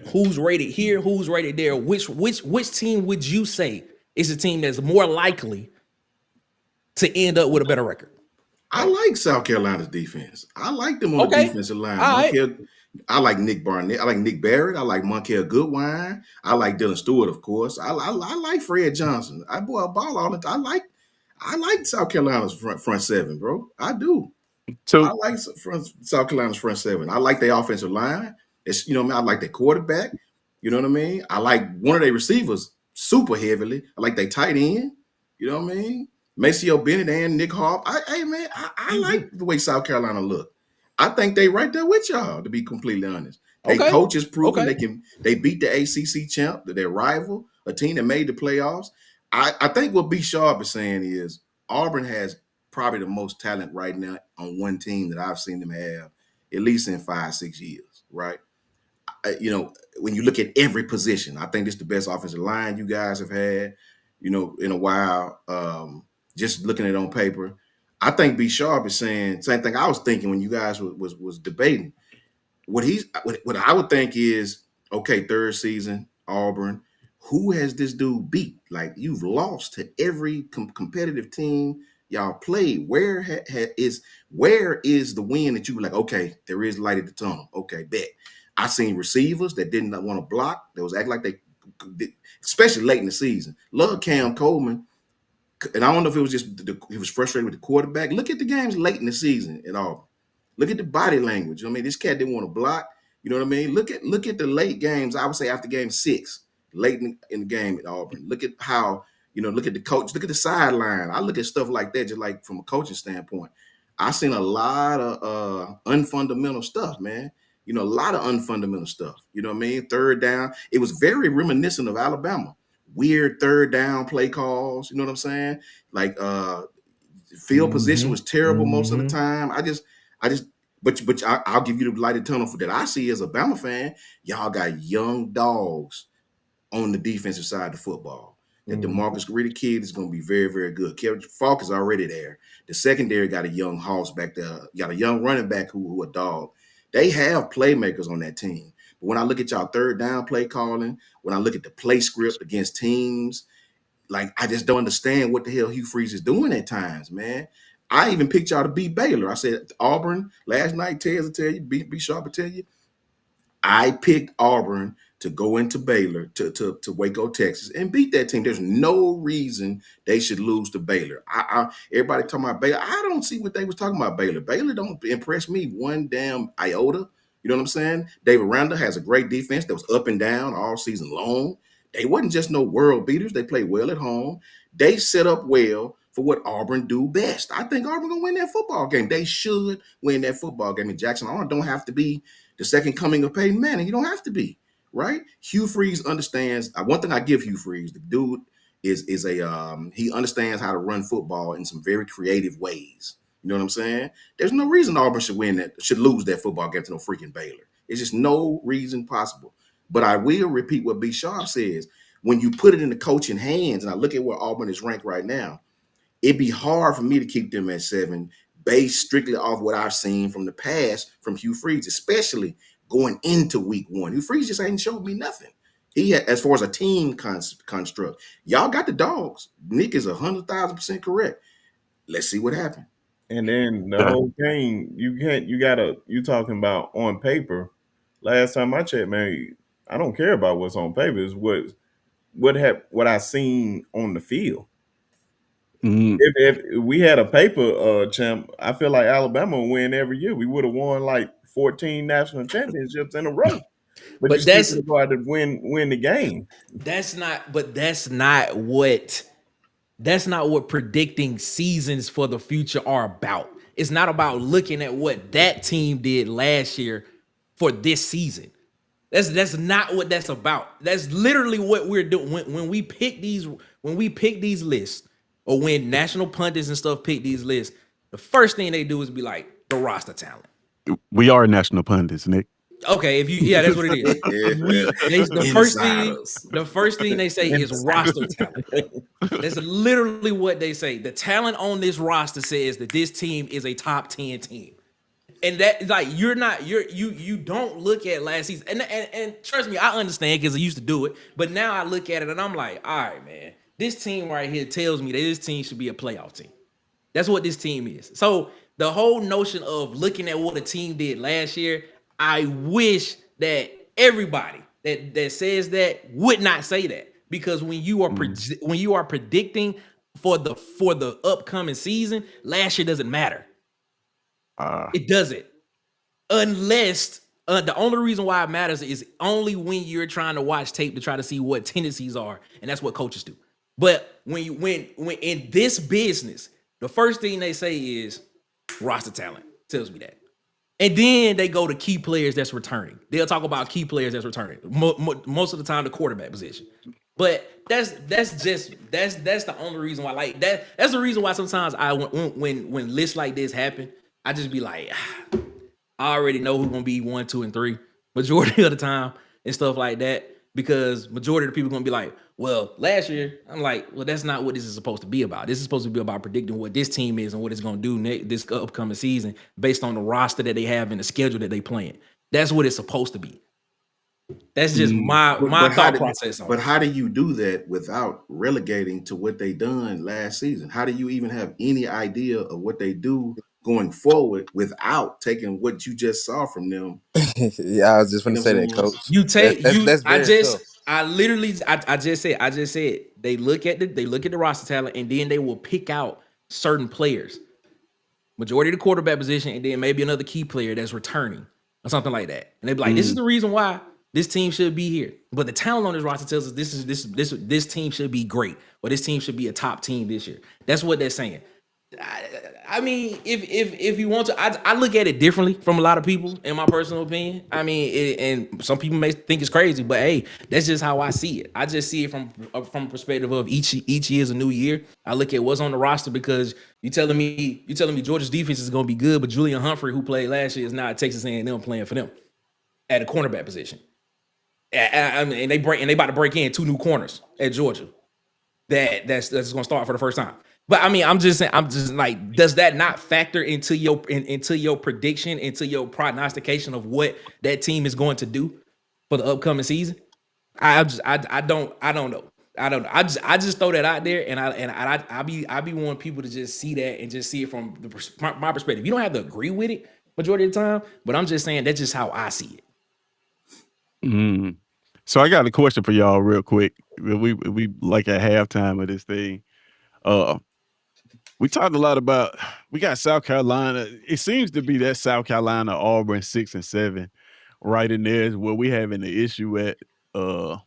who's rated here, who's rated there. Which team would you say is a team that's more likely to end up with a better record? I like South Carolina's defense. I like them on the defensive line. All right. I like Nick Barnett. I like Nick Barrett. I like Monkel Goodwine. I like Dylan Stewart, of course. I like Fred Johnson. I ball all the time. I like South Carolina's front seven, bro. I do. I like South Carolina's front seven. I like their offensive line. It's I like their quarterback. You know what I mean? I like one of their receivers super heavily. I like their tight end. You know what I mean? Maceo Bennett and Nick Hall. I like the way South Carolina look. I think they right there with y'all, to be completely honest. They coaches proven they beat the ACC champ, their rival, a team that made the playoffs. I think what B. Sharp is saying is Auburn has probably the most talent right now on one team that I've seen them have, at least in 5-6 years, right? When you look at every position, I think this is the best offensive line you guys have had, in a while. Just looking at it on paper, I think B. Sharp is saying same thing I was thinking when you guys was debating. What I would think is, okay, third season, Auburn, who has this dude beat? Like, you've lost to every competitive team y'all played. Where is the win that you were like, okay, there is light at the tunnel. Okay, bet. I seen receivers that didn't want to block. That was acting like they, especially late in the season. Love Cam Coleman. And I don't know if it was just he was frustrated with the quarterback. Look at the games late in the season at Auburn. Look at the body language. I mean, this cat didn't want to block. You know what I mean? Look at the late games. I would say after game 6, late in the game at Auburn. Look at how, look at the coach. Look at the sideline. I look at stuff like that just like from a coaching standpoint. I seen a lot of unfundamental stuff, man. A lot of unfundamental stuff. You know what I mean? Third down. It was very reminiscent of Alabama. Weird third down play calls. You know what I'm saying? Like field position was terrible most of the time. But I'll give you the lighted tunnel for that. I see as a Bama fan, y'all got young dogs on the defensive side of the football. That DeMarcus Reed kid is going to be very, very good. Kevin Falk is already there. The secondary got a young hoss back there. Got a young running back who a dog. They have playmakers on that team. But when I look at y'all third down play calling, when I look at the play script against teams, like, I just don't understand what the hell Hugh Freeze is doing at times, man. I even picked y'all to beat Baylor. I said Auburn last night. Tez will tell you, B. Sharp will tell you. I picked Auburn to go into Baylor to Waco, Texas, and beat that team. There's no reason they should lose to Baylor. Everybody talking about Baylor. I don't see what they was talking about Baylor. Baylor don't impress me one damn iota. You know what I'm saying? David Randall has a great defense that was up and down all season long. They wasn't just no world beaters. They played well at home. They set up well for what Auburn do best. I think Auburn gonna win that football game. They should win that football game. And Jackson Arnold don't have to be the second coming of Peyton Manning. You don't have to be, right? Hugh Freeze understands. One thing I give Hugh Freeze, the dude is he understands how to run football in some very creative ways. You know what I'm saying? There's no reason Auburn should lose that football game to no freaking Baylor. It's just no reason possible. But I will repeat what B. Sharp says. When you put it in the coaching hands, and I look at where Auburn is ranked right now, it'd be hard for me to keep them at 7 based strictly off what I've seen from the past from Hugh Freeze, especially going into week 1. Hugh Freeze just ain't showed me nothing. He had, as far as a team construct, y'all got the dogs. Nick is 100,000% correct. Let's see what happens. And then the whole game, you talking about on paper. Last time I checked, man, I don't care about what's on paper. It's what I seen on the field. If we had a paper champ, I feel like Alabama would win every year. We would have won like 14 national championships in a row. But you But still could go out and win the game. that's not what predicting seasons for the future are about. It's not about looking at what that team did last year for this season. That's not what that's about. That's literally what we're doing when we pick these lists, or when national pundits and stuff pick these lists. The first thing they do is be like the roster talent. We are national pundits, Nick. Okay, that's what it is. The first thing they say is roster talent. That's literally what they say. The talent on this roster says that this team is a top 10 team. And that, like, you don't look at last season. And trust me, I understand because I used to do it. But now I look at it and I'm like, all right, man, this team right here tells me that this team should be a playoff team. That's what this team is. So the whole notion of looking at what a team did last year, I wish that everybody that says that would not say that. Because when you are predicting for the upcoming season, last year doesn't matter. It doesn't, unless the only reason why it matters is only when you're trying to watch tape to try to see what tendencies are, and that's what coaches do. But when in this business, the first thing they say is roster talent. Tells me that. And then they go to key players that's returning. They'll talk about key players that's returning. Most of the time, the quarterback position. But that's the only reason why. Like that. That's the reason why sometimes when lists like this happen, I just be like, I already know who's gonna be 1, 2, and 3 majority of the time and stuff like that. Because majority of the people are gonna be like, well, last year, I'm like, well, that's not what this is supposed to be about. This is supposed to be about predicting what this team is and what it's gonna do this upcoming season based on the roster that they have and the schedule that they playing. That's what it's supposed to be. That's just my thought process on it. But how do you do that without relegating to what they done last season? How do you even have any idea of what they do going forward without taking what you just saw from them? Yeah, I was just going to say that, Coach. You take that's very tough. I just said they look at the roster talent and then they will pick out certain players, majority of the quarterback position, and then maybe another key player that's returning or something like that. And they be like, this is the reason why this team should be here. But the talent on this roster tells us this team should be great, or this team should be a top team this year. That's what they're saying. I mean, if you want to, I look at it differently from a lot of people, in my personal opinion. I mean, and some people may think it's crazy, but hey, that's just how I see it. I just see it from a perspective of each year is a new year. I look at what's on the roster, because you telling me Georgia's defense is going to be good, but Julian Humphrey, who played last year, is not Texas A&M playing for them at a cornerback position. I mean, and they about to break in 2 new corners at Georgia. That's going to start for the first time. But I mean, I'm just like, does that not factor into your prediction, into your prognostication of what that team is going to do for the upcoming season? I don't know. I just throw that out there, and I be wanting people to just see that and just see it from my perspective. You don't have to agree with it majority of the time, but I'm just saying that's just how I see it. So I got a question for y'all real quick. We like at halftime of this thing. We talked a lot about, we got South Carolina. It seems to be that South Carolina, Auburn 6 and 7 right in there is where we having the issue at. What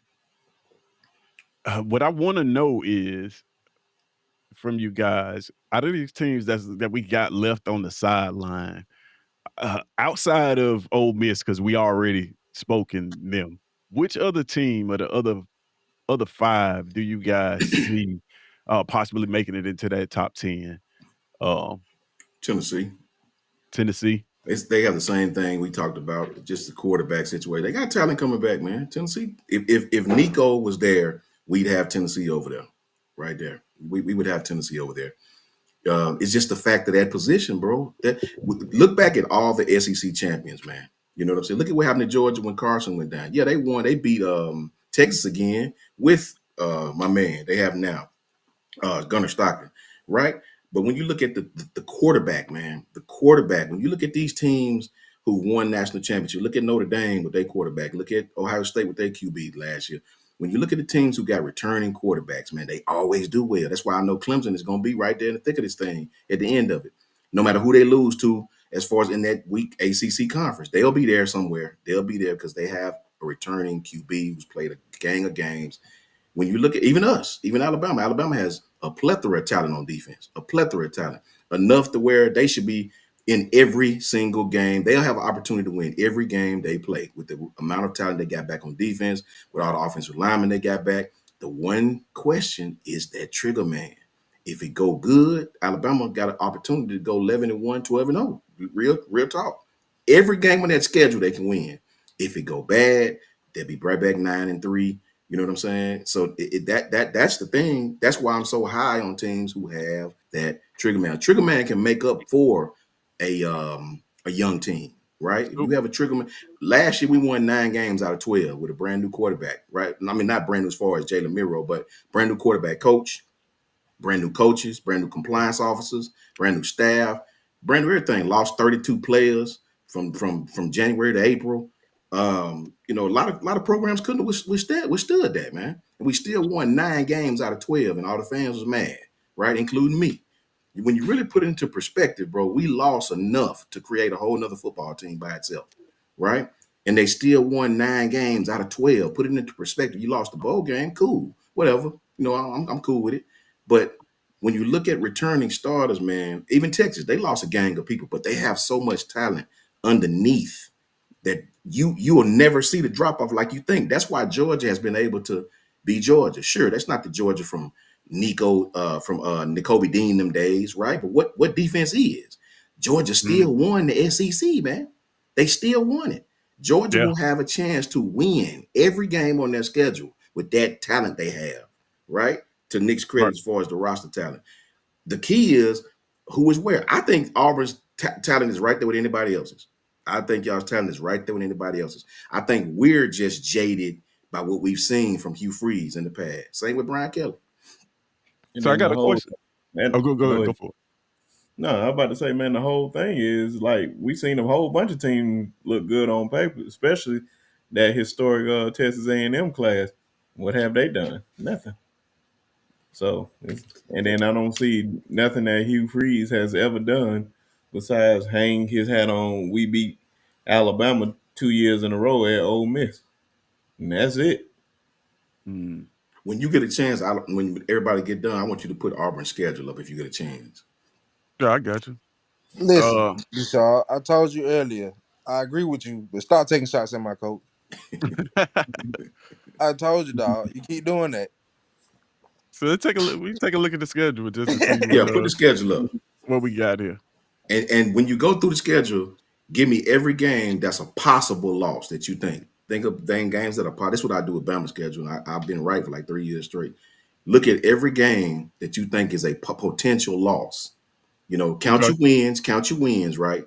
I want to know is from you guys, out of these teams that we got left on the sideline, outside of Ole Miss, because we already spoken them, which other team or the other 5 do you guys see possibly making it into that top 10? Tennessee. They have the same thing we talked about, just the quarterback situation. They got talent coming back, man. Tennessee. If Nico was there, we'd have Tennessee over there, right there. We would have Tennessee over there. It's just the fact of that position, bro. Look back at all the SEC champions, man. You know what I'm saying? Look at what happened to Georgia when Carson went down. Yeah, they won. They beat Texas again with my man they have now, Gunnar Stockton, right? But when you look at the quarterback, man, when you look at these teams who won national championship, look at Notre Dame with their quarterback, look at Ohio State with their QB last year. when you look at the teams who got returning quarterbacks, man, they always do well. That's why I know Clemson is going to be right there in the thick of this thing at the end of it. No matter who they lose to, as far as in that weak ACC conference, they'll be there somewhere. They'll be there because they have a returning QB who's played a gang of games. When you look at even us, even Alabama has a plethora of talent on defense, a plethora of talent, enough to where they should be in every single game. They'll have an opportunity to win every game they play with the amount of talent they got back on defense, with all the offensive linemen they got back. The one question is that trigger man. If it go good, Alabama got an opportunity to go 11-1, 12-0. Real talk. Every game on that schedule they can win. If it go bad, they'll be right back 9-3. You know what I'm saying? So that's the thing. That's why I'm so high on teams who have that trigger man. Trigger man can make up for a young team, right? If you have a trigger man, last year we won 9 games out of 12 with a brand new quarterback, right? I mean, not brand new as far as Jalen Miro, but brand new quarterback coach, brand new coaches, brand new compliance officers, brand new staff, brand new everything. Lost 32 players from January to April. A lot of programs couldn't have withstood that, man. And we still won 9 games out of 12, and all the fans was mad, right? Including me. When you really put it into perspective, bro, we lost enough to create a whole nother football team by itself, right? And they still won 9 games out of 12. Put it into perspective. You lost the bowl game, cool, whatever. I'm cool with it. But when you look at returning starters, man, even Texas, they lost a gang of people, but they have so much talent underneath that you will never see the drop off like you think. That's why Georgia has been able to be Georgia. Sure, that's not the Georgia from N'Kobe Dean them days, right? But what defense is? Georgia still won the SEC, man. They still won it. Georgia Yeah. will have a chance to win every game on their schedule with that talent they have, right? To Nick's credit, Right. as far as the roster talent. The key is who is where. I think Auburn's talent is right there with anybody else's. I think y'all's talent is right there with anybody else's. I think we're just jaded by what we've seen from Hugh Freeze in the past. Same with Brian Kelly. And So I then got the a whole question. man, Oh, go go ahead, go ahead. for it. No, I'm about to say, man, the whole thing is like we seen a whole bunch of teams look good on paper, especially that historic Texas A&M class. What have they done? Nothing. So, and then I don't see nothing that Hugh Freeze has ever done besides hang his hat on. We beat Alabama 2 years in a row at Ole Miss, and that's it. Mm. When you get a chance, when everybody get done, I want you to put Auburn's schedule up if you get a chance. Yeah, I got you. Listen, Uh, Deshaun, I told you earlier, I agree with you, but stop taking shots at my coach. I told you, dog. You keep doing that. so let's take a look. We take a look at the schedule just to see Yeah, put the schedule up. what we got here. And when you go through the schedule, give me every game that's a possible loss that you think. Think of dang games that are possible. That's what I do with Bama schedule. I've been right for like 3 years straight. Look at every game that you think is a potential loss. Okay. Count your wins, right?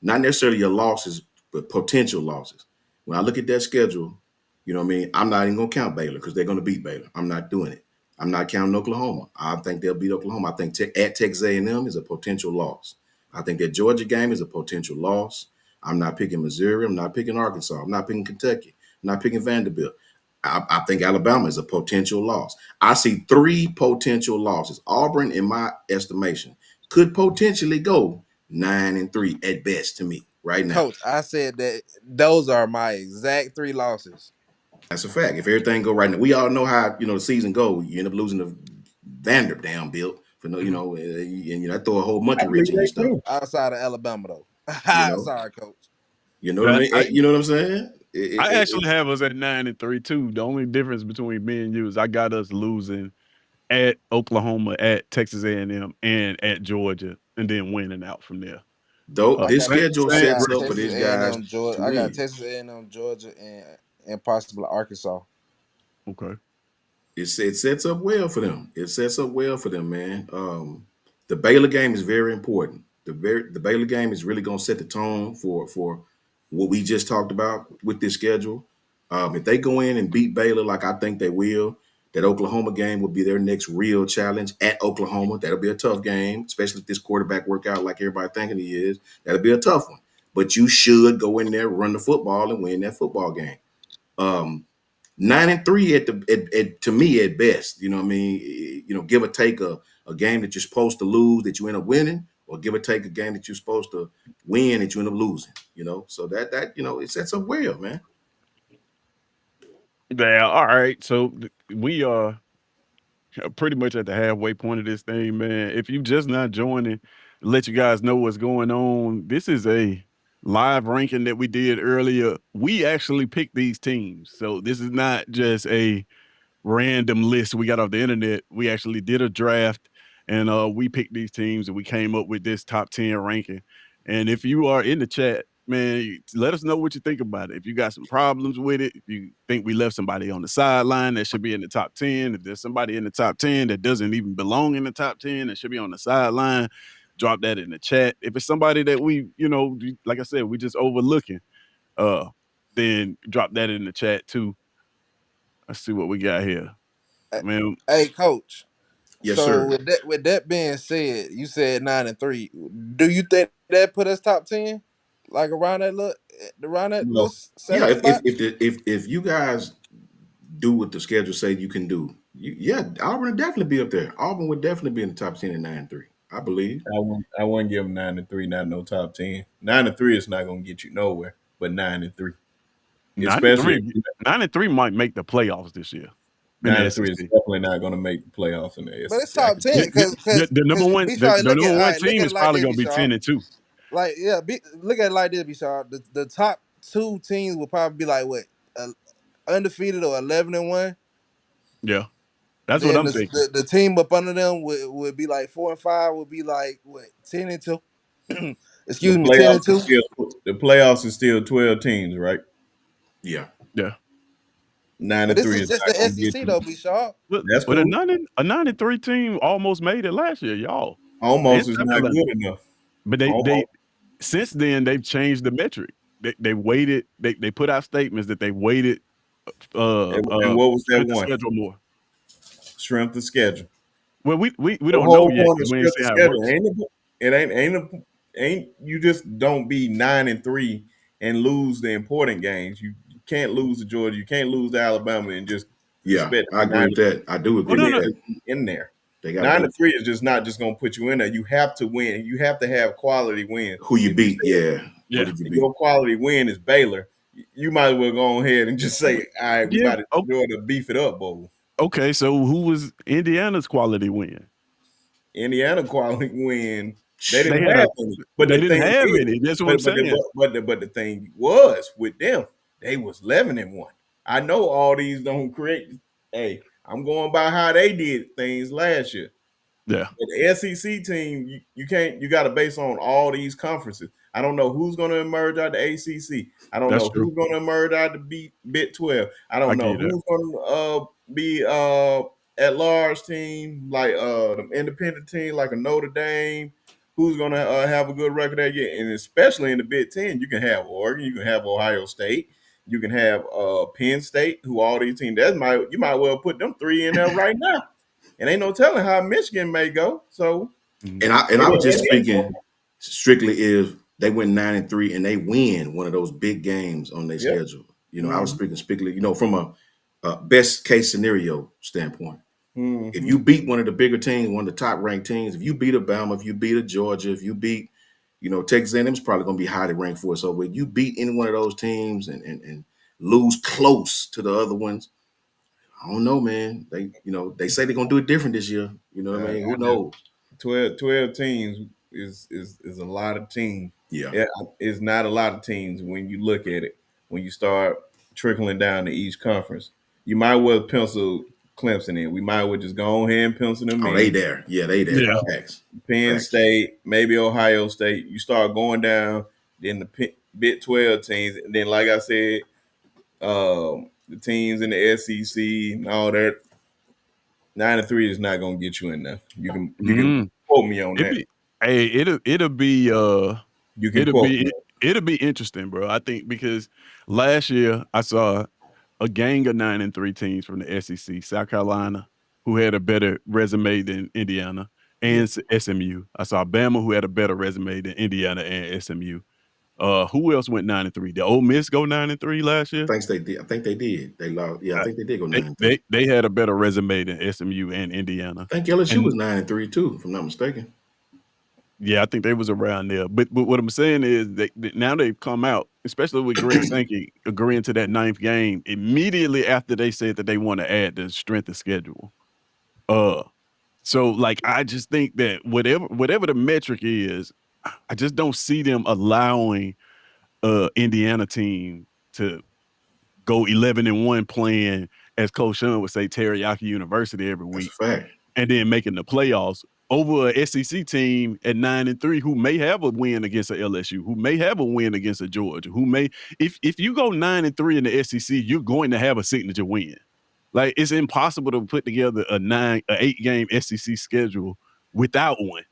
Not necessarily your losses, but potential losses. When I look at that schedule, you know what I mean? I'm not even going to count Baylor because they're going to beat Baylor. I'm not doing it. I'm not counting Oklahoma. I think they'll beat Oklahoma. I think at Texas A&M is a potential loss. I think that Georgia game is a potential loss. I'm not picking Missouri. I'm not picking Arkansas. I'm not picking Kentucky. I'm not picking Vanderbilt. I think Alabama is a potential loss. I see 3 potential losses. Auburn, in my estimation, could potentially go 9-3 at best to me right now. Coach, I said that those are my exact 3 losses. That's a fact. If everything go right now, we all know how the season go. You end up losing to Vanderbilt for no, and I throw a whole I monkey believe wrench in your they stuff. can. Outside of Alabama, though. You know, Sorry, Coach. you know what I Yeah, mean. You know what I'm saying? I actually have us at 9-3 too. The only difference between me and you is I got us losing at Oklahoma, at Texas A&M, and at Georgia, and then winning out from there. Though I this got schedule I Same sets got up for Texas these guys A&M, to Georgia. I got win. Texas A&M, Georgia, and possibly Arkansas. Okay. It sets up well for them. It sets up well for them, man. The Baylor game is very important. The Baylor game is really going to set the tone for what we just talked about with this schedule. If they go in and beat Baylor like I think they will, that Oklahoma game will be their next real challenge at Oklahoma. That'll be a tough game, especially if this quarterback work out like everybody thinking he is. That'll be a tough one. But you should go in there, run the football, and win that football game. Um, 9-3 to me at best. You know what I mean? Give or take a game that you're supposed to lose that you end up winning, or give or take a game that you're supposed to win that you end up losing. So that it sets up well, man. Yeah, all right. So we are pretty much at the halfway point of this thing, man. If you just not joining, let you guys know what's going on. This is a live ranking that we did earlier. We actually picked these teams. So this is not just a random list we got off the internet. We actually did a draft and we picked these teams and we came up with this top 10 ranking. And if you are in the chat, man, let us know what you think about it. If you got some problems with it, if you think we left somebody on the sideline that should be in the top 10, if there's somebody in the top 10 that doesn't even belong in the top 10 that should be on the sideline, drop that in the chat. If it's somebody that we, like I said, we just overlooking, then drop that in the chat too. Let's see what we got here. Man, Hey, coach. Yes, So sir. with that being said, you said 9-3. Do you think that put us top 10? Like around that little No, Yeah, 7 spot? if you guys do what the schedule say you can do, Auburn would definitely be up there. Auburn would definitely be in the top 10 at 9-3, I believe. I wouldn't give them 9-3, not no top 10. 9-3 is not gonna get you nowhere, but 9-3. nine and Especially three, 9-3 might make the playoffs this year in the 9-3 is SEC. definitely not gonna make the playoffs in the But it's SEC. I top can tell 10 you. The number because one, B-Shaw, the number one look team at is it like probably this, going to be B-Shaw. 10-2. Like, yeah, look at it like this, B-Shaw. The top two teams will probably be like what? Undefeated or 11-1. Yeah, that's what Then I'm thinking. the team up under them would be like 4-5, would be like what, 10-2. The Excuse me, ten playoffs and is two. still the playoffs is still 12 teams, right? Yeah. Yeah, Nine But and this three is is just not the gonna get SEC you. though, B Shaw. That's but a cool. 9-3 team almost made it last year, y'all. And Almost is South not Carolina. good enough. But they Almost. since then they've changed the metric. They waited. They put out statements that they waited And what was that strength of one? schedule more. Strength of schedule. Well, we The don't know whole yet point of because we ain't strength see of how it schedule works. ain't you just don't be 9-3 and lose the important games. You can't lose to Georgia. You can't lose to Alabama and just Yeah, expect I the agree nine with that. I do Oh agree no, with no. that. to be in there. They got to Nine do to three is just not just gonna put you in there. You have to win. You have to have quality wins. who you If you beat. say Yeah. Who Yeah, did you beat? your quality win is Baylor, you might as well go ahead and just say, all right, we yeah. about to do the beef it up bowl. Okay, so who was Indiana's quality win? Indiana quality win. They They didn't had have a any. But they the didn't thing have is, any. That's what I'm saying. but the thing was with them, they was 11-1. I know all these don't create. Hey, I'm going by how they did things last year. Yeah, But the SEC team, you can't. You got to base on all these conferences. I don't know who's going to emerge out of the ACC. I don't that's know true. who's going to emerge out of the Big 12. I I don't give know you that. who's going to be at large team like the independent team like a Notre Dame. Who's going to have a good record that year? And especially in the Big 10, you can have Oregon, you can have Ohio State, you can have Penn State. Who all these teams? You might well put them three in there right now. And ain't no telling how Michigan may go. So Mhm. And I was just and speaking strictly if they went 9-3 and they win one of those big games on their yep. schedule. I was Mm-hmm. speaking strictly, from a best case scenario standpoint. If Mm-hmm. you beat one of the bigger teams, one of the top ranked teams, if you beat Alabama, if you beat a Georgia, if you beat, Texas A&M is probably going to be highly ranked for it. So when you beat any one of those teams and lose close to the other ones, I don't know, man. They say they're gonna do it different this year. You know what I mean? Who I just knows? 12 teams is a lot of teams. Yeah. Yeah, it's not a lot of teams when you look at it. When you start trickling down to each conference, you might well pencil Clemson in. We might well just go ahead and pencil them Oh, they in. there. Yeah, they there. Yeah. Facts. Penn Facts. State, maybe Ohio State. You start going down, then the Big 12 teams, and then like I said, the teams in the SEC and all that. 9-3 is not gonna get you in there. You can Mm. quote me on It that. be hey, it'll be You can it'll quote be me. it'll be interesting, bro. I think because last year I saw a gang of 9-3 teams from the SEC, South Carolina, who had a better resume than Indiana, Yeah. and SMU. I saw Bama, who had a better resume than Indiana and SMU. Who else went 9-3? Did Ole Miss go 9-3 last year? Thanks, they did. I think they did. They lost. Yeah, I think they did go They, 9-3. they had a better resume than SMU and Indiana. I think LSU And was 9-3 too, if I'm not mistaken. yeah, I think they was around there. But what I'm saying is that now they've come out, especially with Greg Sankey agreeing to that 9th game immediately after they said that they want to add the strength of schedule. So like I just think that whatever the metric is, I just don't see them allowing Indiana team to go 11-1 playing, as Coach Sean would say, Teriyaki University every That's week, a fact. and then making the playoffs over a SEC team at 9-3 who may have a win against a LSU, who may have a win against a Georgia, who may if you go 9-3 in the SEC, you're going to have a signature win. Like it's impossible to put together a 8-game SEC schedule without one.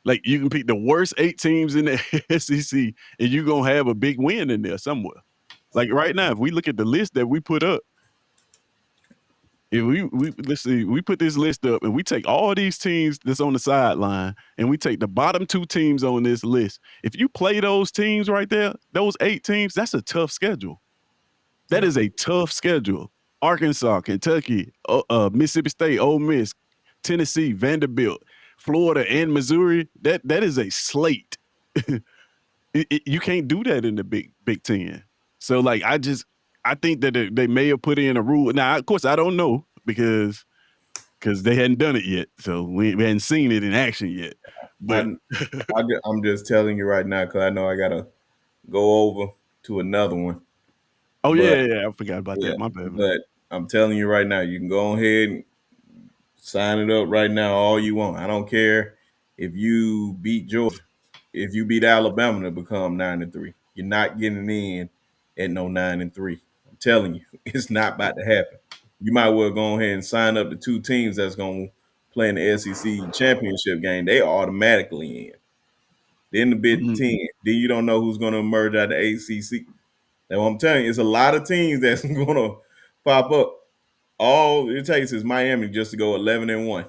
Like you can pick the worst 8 teams in the SEC and you're gonna have a big win in there somewhere. Like right now, if we look at the list that we put up, if we let's see, we put this list up and we take all these teams that's on the sideline and we take the bottom 2 teams on this list. If you play those teams right there, those 8 teams, that's a tough schedule. That is a tough schedule. Arkansas, Kentucky, Mississippi State, Ole Miss, Tennessee, Vanderbilt, Florida, and Missouri. That is a slate. You can't do that in the Big Ten. So like I think that they may have put in a rule. Now, of course, I don't know because they hadn't done it yet. So we hadn't seen it in action yet. But I'm just telling you right now because I know I gotta go over to another one. oh yeah, I forgot about that. My bad. But I'm telling you right now, you can go ahead and sign it up right now all you want. I don't care if you beat Georgia, if you beat Alabama to become 9-3. You're not getting in at no 9-3. I'm telling you, it's not about to happen. You might well go ahead and sign up the 2 teams that's going to play in the SEC championship game. They are automatically in. Then the Big Ten. Then you don't know who's going to emerge out of the ACC. Now, I'm telling you, it's a lot of teams that's going to pop up. All it takes is Miami just to go 11-1.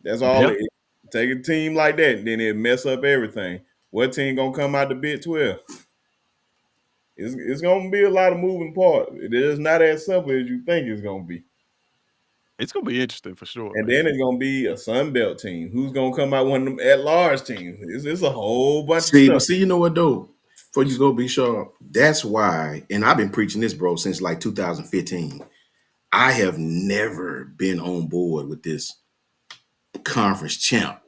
That's all Yeah. it is. Take a team like that, then it mess up everything. What team gonna come out the Big 12? It's gonna be a lot of moving parts. It is not as simple as you think it's gonna be. It's gonna be interesting for sure. And man. then it's gonna be a Sun Belt team. Who's gonna come out one of them at-large teams? It's a whole bunch of stuff. See, you know what though? Before you go, be sharp. That's why, and I've been preaching this, bro, since like 2015. I have never been on board with this conference champ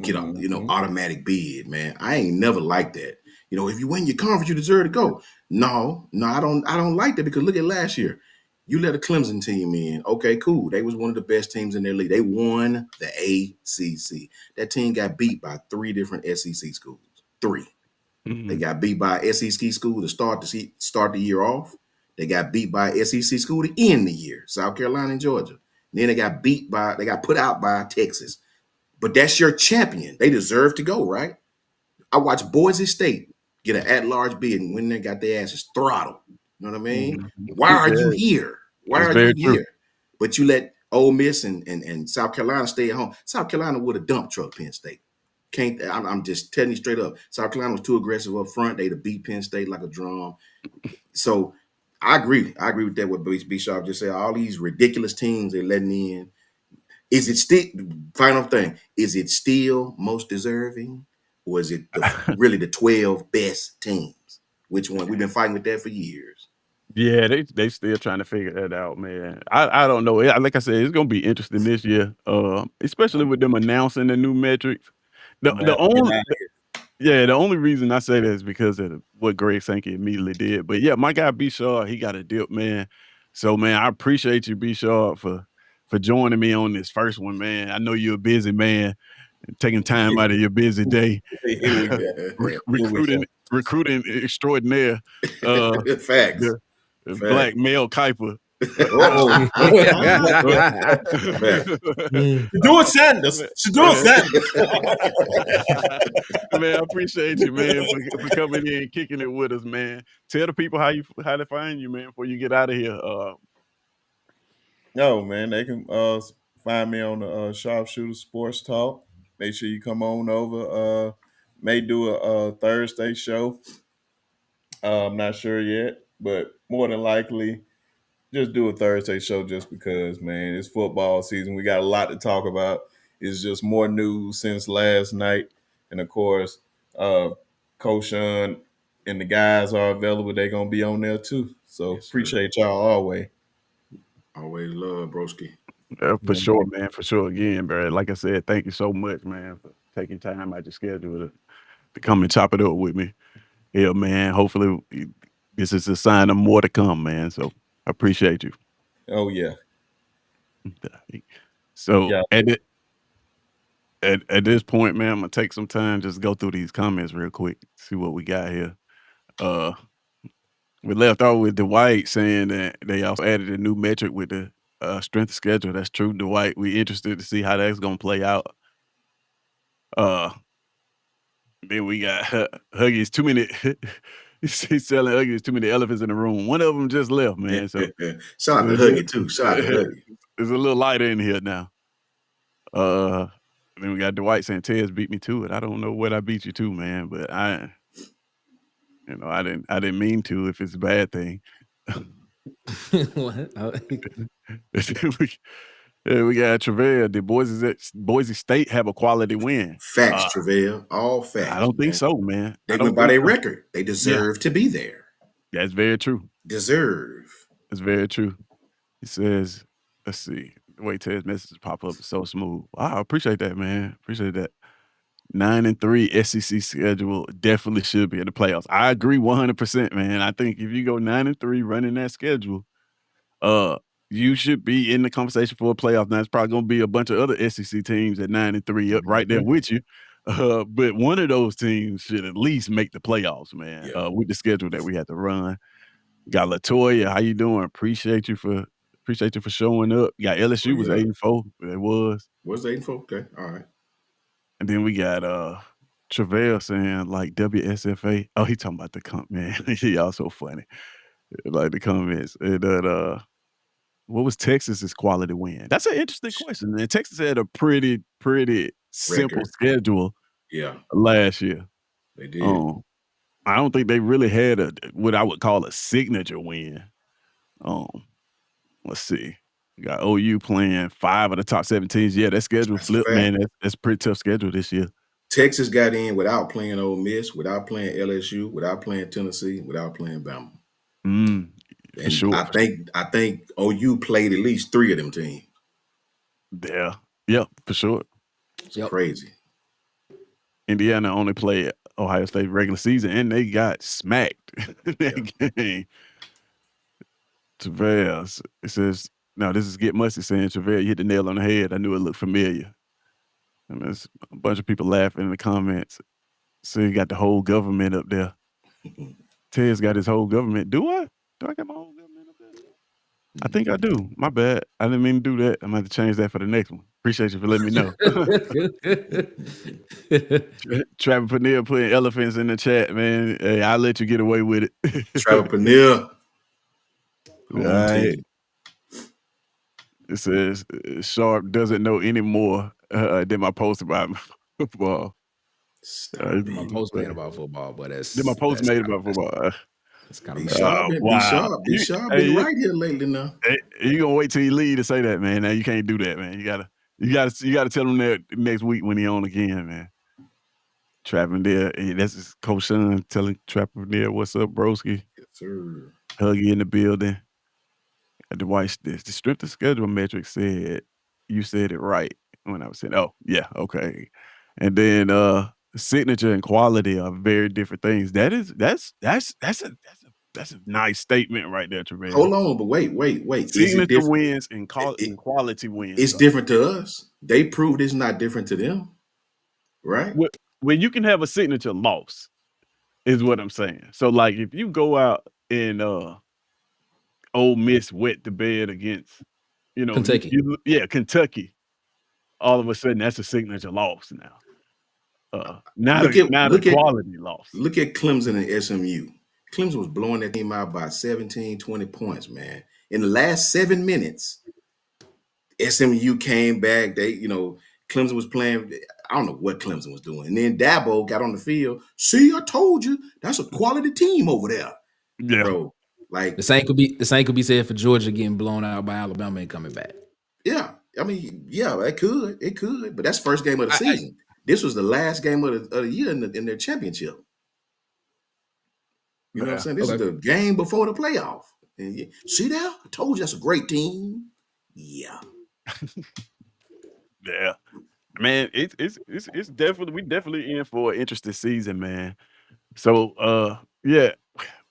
get automatic bid, man. I ain't never liked that. If you win your conference, you deserve to go. No, I don't like that because look at last year. You let a Clemson team in. Okay, cool. They was one of the best teams in their league. They won the ACC. That team got beat by 3 different SEC schools. 3. Mm-hmm. They got beat by SEC school to start the year off. They got beat by SEC school to end the year, South Carolina and Georgia. And then they got put out by Texas. But that's your champion. They deserve to go, right? I watched Boise State get an at-large bid and when they got their asses throttled. You know what I mean? Mm-hmm. Why are you here? Why That's are very you true. here? But you let Ole Miss and South Carolina stay at home. South Carolina would have dump truck Penn State. I'm just telling you straight up. South Carolina was too aggressive up front. They'd have beat Penn State like a drum. So I agree. I agree with that. What B Sharp just said. All these ridiculous teams they're letting in. Is it still final thing? Is it still most deserving, or is it really the 12 best teams? Which one? We've been fighting with that for years. Yeah, they still trying to figure that out, man. I don't know. Like I said, it's gonna be interesting this year, especially with them announcing the new metrics. The only reason I say that is because of what Greg Sankey immediately did. But yeah, my guy B Shaw, he got a dip, man. So man, I appreciate you, B Shaw, for joining me on this first one, man. I know you're a busy man, taking time out of your busy day. recruiting extraordinaire. Facts. The black male Kuiper. Shador Sanders. Man, I appreciate you, man, for coming in and kicking it with us, man. Tell the people how to find you, man, before you get out of here. No, man, they can find me on the Sharpshooter Sports Talk. Make sure you come on over May do a Thursday show. I'm not sure yet, but more than likely, just do a Thursday show just because, man, it's football season. We got a lot to talk about. It's just more news since last night. And of course, Coach Sean and the guys are available. They're going to be on there too. So Yes, sir. appreciate y'all always. Always love, broski. For Yeah, sure, man. man. For sure. Again, bro. Like I said, thank you so much, man, for taking time out your schedule to come and chop it up with me. Yeah, man. Hopefully, this is a sign of more to come, man. So I appreciate you. Oh, yeah. So Yeah. at this point, man, I'm gonna take some time just go through these comments real quick, see what we got here. Uh, we left off with Dwight saying that they also added a new metric with the strength schedule. That's true, Dwight. We interested to see how that's gonna play out. Uh, then we got Huggies. Too many. He's telling Huggies too many elephants in the room. One of them just left, man. So Shout out to Huggy too. Shout out to Huggy. it's a little lighter in here now. Then we got Dwight saying Tez beat me to it. I don't know what I beat you to, man, but I didn't mean to if it's a bad thing. What? we got Travell. Did Boise State have a quality win? Facts, Travell. All facts. I don't think man. so, man. They I don't went by think their so. record. They deserve to be there. That's very true. Deserve. That's very true. He says, let's see. The way Ted's messages pop up is so smooth. Wow, I appreciate that, man. Appreciate that. 9-3 SEC schedule definitely should be in the playoffs. I agree 100%, man. I think if you go 9-3 running that schedule, you should be in the conversation for a playoff. Now, it's probably going to be a bunch of other SEC teams at 9-3 up right there with you. But one of those teams should at least make the playoffs, man, with the schedule that we had to run. Got Latoya. How you doing? Appreciate you for showing up. You got LSU was 8-4. It was. Was 8-4? Okay. All right. And then we got Travell saying like WSFA. Oh, he talking about the comp, man. Y'all so funny. Like the comments. And that what was Texas's quality win? That's an interesting question. Man. Texas had a pretty simple Record. schedule last year. They did. I don't think they really had what I would call a signature win. Let's see. We got OU playing 5 of the top 7 teams. Yeah, that schedule flipped, man. That's a pretty tough schedule this year. Texas got in without playing Ole Miss, without playing LSU, without playing Tennessee, without playing Bama. For sure. I think OU played at least 3 of them teams. Yeah. Yep, for sure. It's crazy. Indiana only played Ohio State regular season, and they got smacked that game. Travell, it says, no, this is Get Musty saying, Travell, you hit the nail on the head. I knew it looked familiar. And there's a bunch of people laughing in the comments. So you got the whole government up there. Ted's got his whole government. Do I? Do I got my whole government up there? I think I do. My bad. I didn't mean to do that. I'm going to have to change that for the next one. Appreciate you for letting me know. Travis Panier putting elephants in the chat, man. Hey, I'll let you get away with it. Travis Panier. All right. It says Sharp doesn't know any more than my post about football. My post made about football, but that's my post made about football. It's kind of be sharp. Been right here lately now. You gonna wait till he leave to say that, man? Now you can't do that, man. You gotta tell him that next week when he on again, man. Trapping there, that's his Coach Sean telling Trapping there, what's up, broski? Yes, sir. Huggy in the building. The White, the strength of schedule metric said you said it right when I was saying, oh yeah, okay. And then signature and quality are very different things. That's a nice statement right there, Travell. Hold on, but wait. Signature wins and quality wins. It's different to us. They proved it's not different to them, right? When you can have a signature loss, is what I'm saying. So like if you go out and Ole Miss wet the bed against, Kentucky. Kentucky. All of a sudden, that's a signature loss now. Not a quality loss. Look at Clemson and SMU. Clemson was blowing that team out by 17, 20 points, man. In the last 7 minutes, SMU came back. Clemson was playing. I don't know what Clemson was doing. And then Dabo got on the field. See, I told you, that's a quality team over there, Yeah. bro. Like The same could be said for Georgia getting blown out by Alabama and coming back. yeah, I mean, yeah, it could, but that's first game of the season. This was the last game of the year in their championship. You know what I'm saying? This is the game before the playoff. And see there? I told you that's a great team. Yeah. Yeah. Man, it's definitely we definitely in for an interesting season, man. So yeah,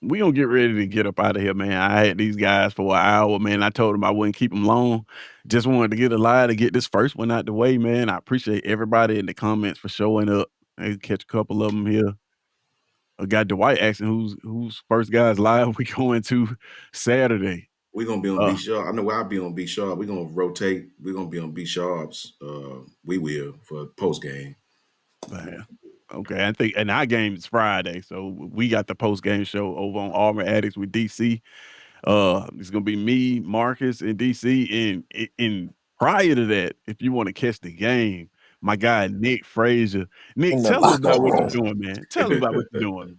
we gonna get ready to get up out of here, man. I had these guys for an hour, man. I told them I wouldn't keep them long. Just wanted to get a lie to get this first one out the way, man. I appreciate everybody in the comments for showing up. I catch a couple of them here. I got Dwight asking who's first guys live we going to Saturday. We're gonna be on B Sharp. I know I'll be on B Sharp. We're gonna rotate. We're gonna be on B Sharp's. We will for post game. Man. Okay, I think and our game is Friday, so we got the post game show over on Auburn Addicts with DC. It's gonna be me, Marcus, and DC. And prior to that, if you want to catch the game, my guy Nick Frazier. Nick, tell us about what you're doing, man. Tell us about what you're doing.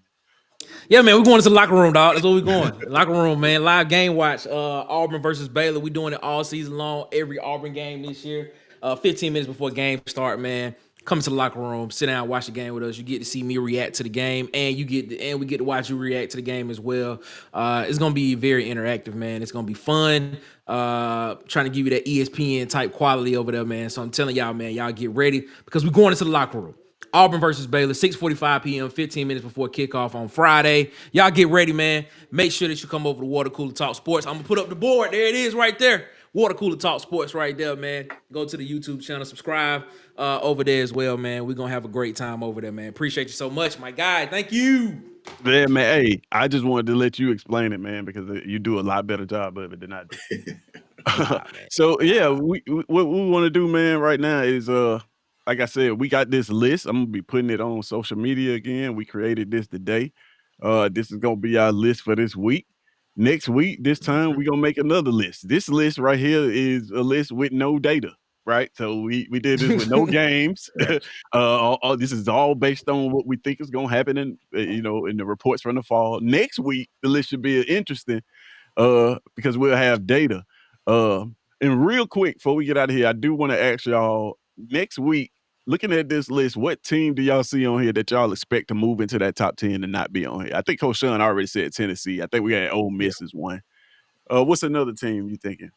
Yeah, man, we're going to the locker room, dog. That's where we're going. Locker room, man. Live game watch. Auburn versus Baylor. We're doing it all season long. Every Auburn game this year. 15 minutes before game start, man. Come to the locker room, sit down, watch the game with us. You get to see me react to the game, and we get to watch you react to the game as well. It's gonna be very interactive, man. It's gonna be fun. Trying to give you that ESPN type quality over there, man. So I'm telling y'all, man, y'all get ready because we're going into the locker room. Auburn versus Baylor, 6:45 p.m., 15 minutes before kickoff on Friday. Y'all get ready, man. Make sure that you come over to Water Cooler Talk Sports. I'm gonna put up the board. There it is, right there. Water Cooler Talk Sports right there, man. Go to the YouTube channel, subscribe over there as well, man. We're going to have a great time over there, man. Appreciate you so much, my guy. Thank you. Yeah, man. Hey, I just wanted to let you explain it, man, because you do a lot better job of it than I do. So, yeah, what we want to do, man, right now is, like I said, we got this list. I'm going to be putting it on social media again. We created this today. This is going to be our list for this week. Next week, this time, we're going to make another list. This list right here is a list with no data, right? So we did this with no games. This is all based on what we think is going to happen in the reports from the fall. Next week, the list should be interesting because we'll have data. And real quick, before we get out of here, I do want to ask y'all, next week, looking at this list, what team do y'all see on here that y'all expect to move into that top 10 and not be on here? I think Coach Sean already said Tennessee. I think we had Ole Miss as one. What's another team you thinking?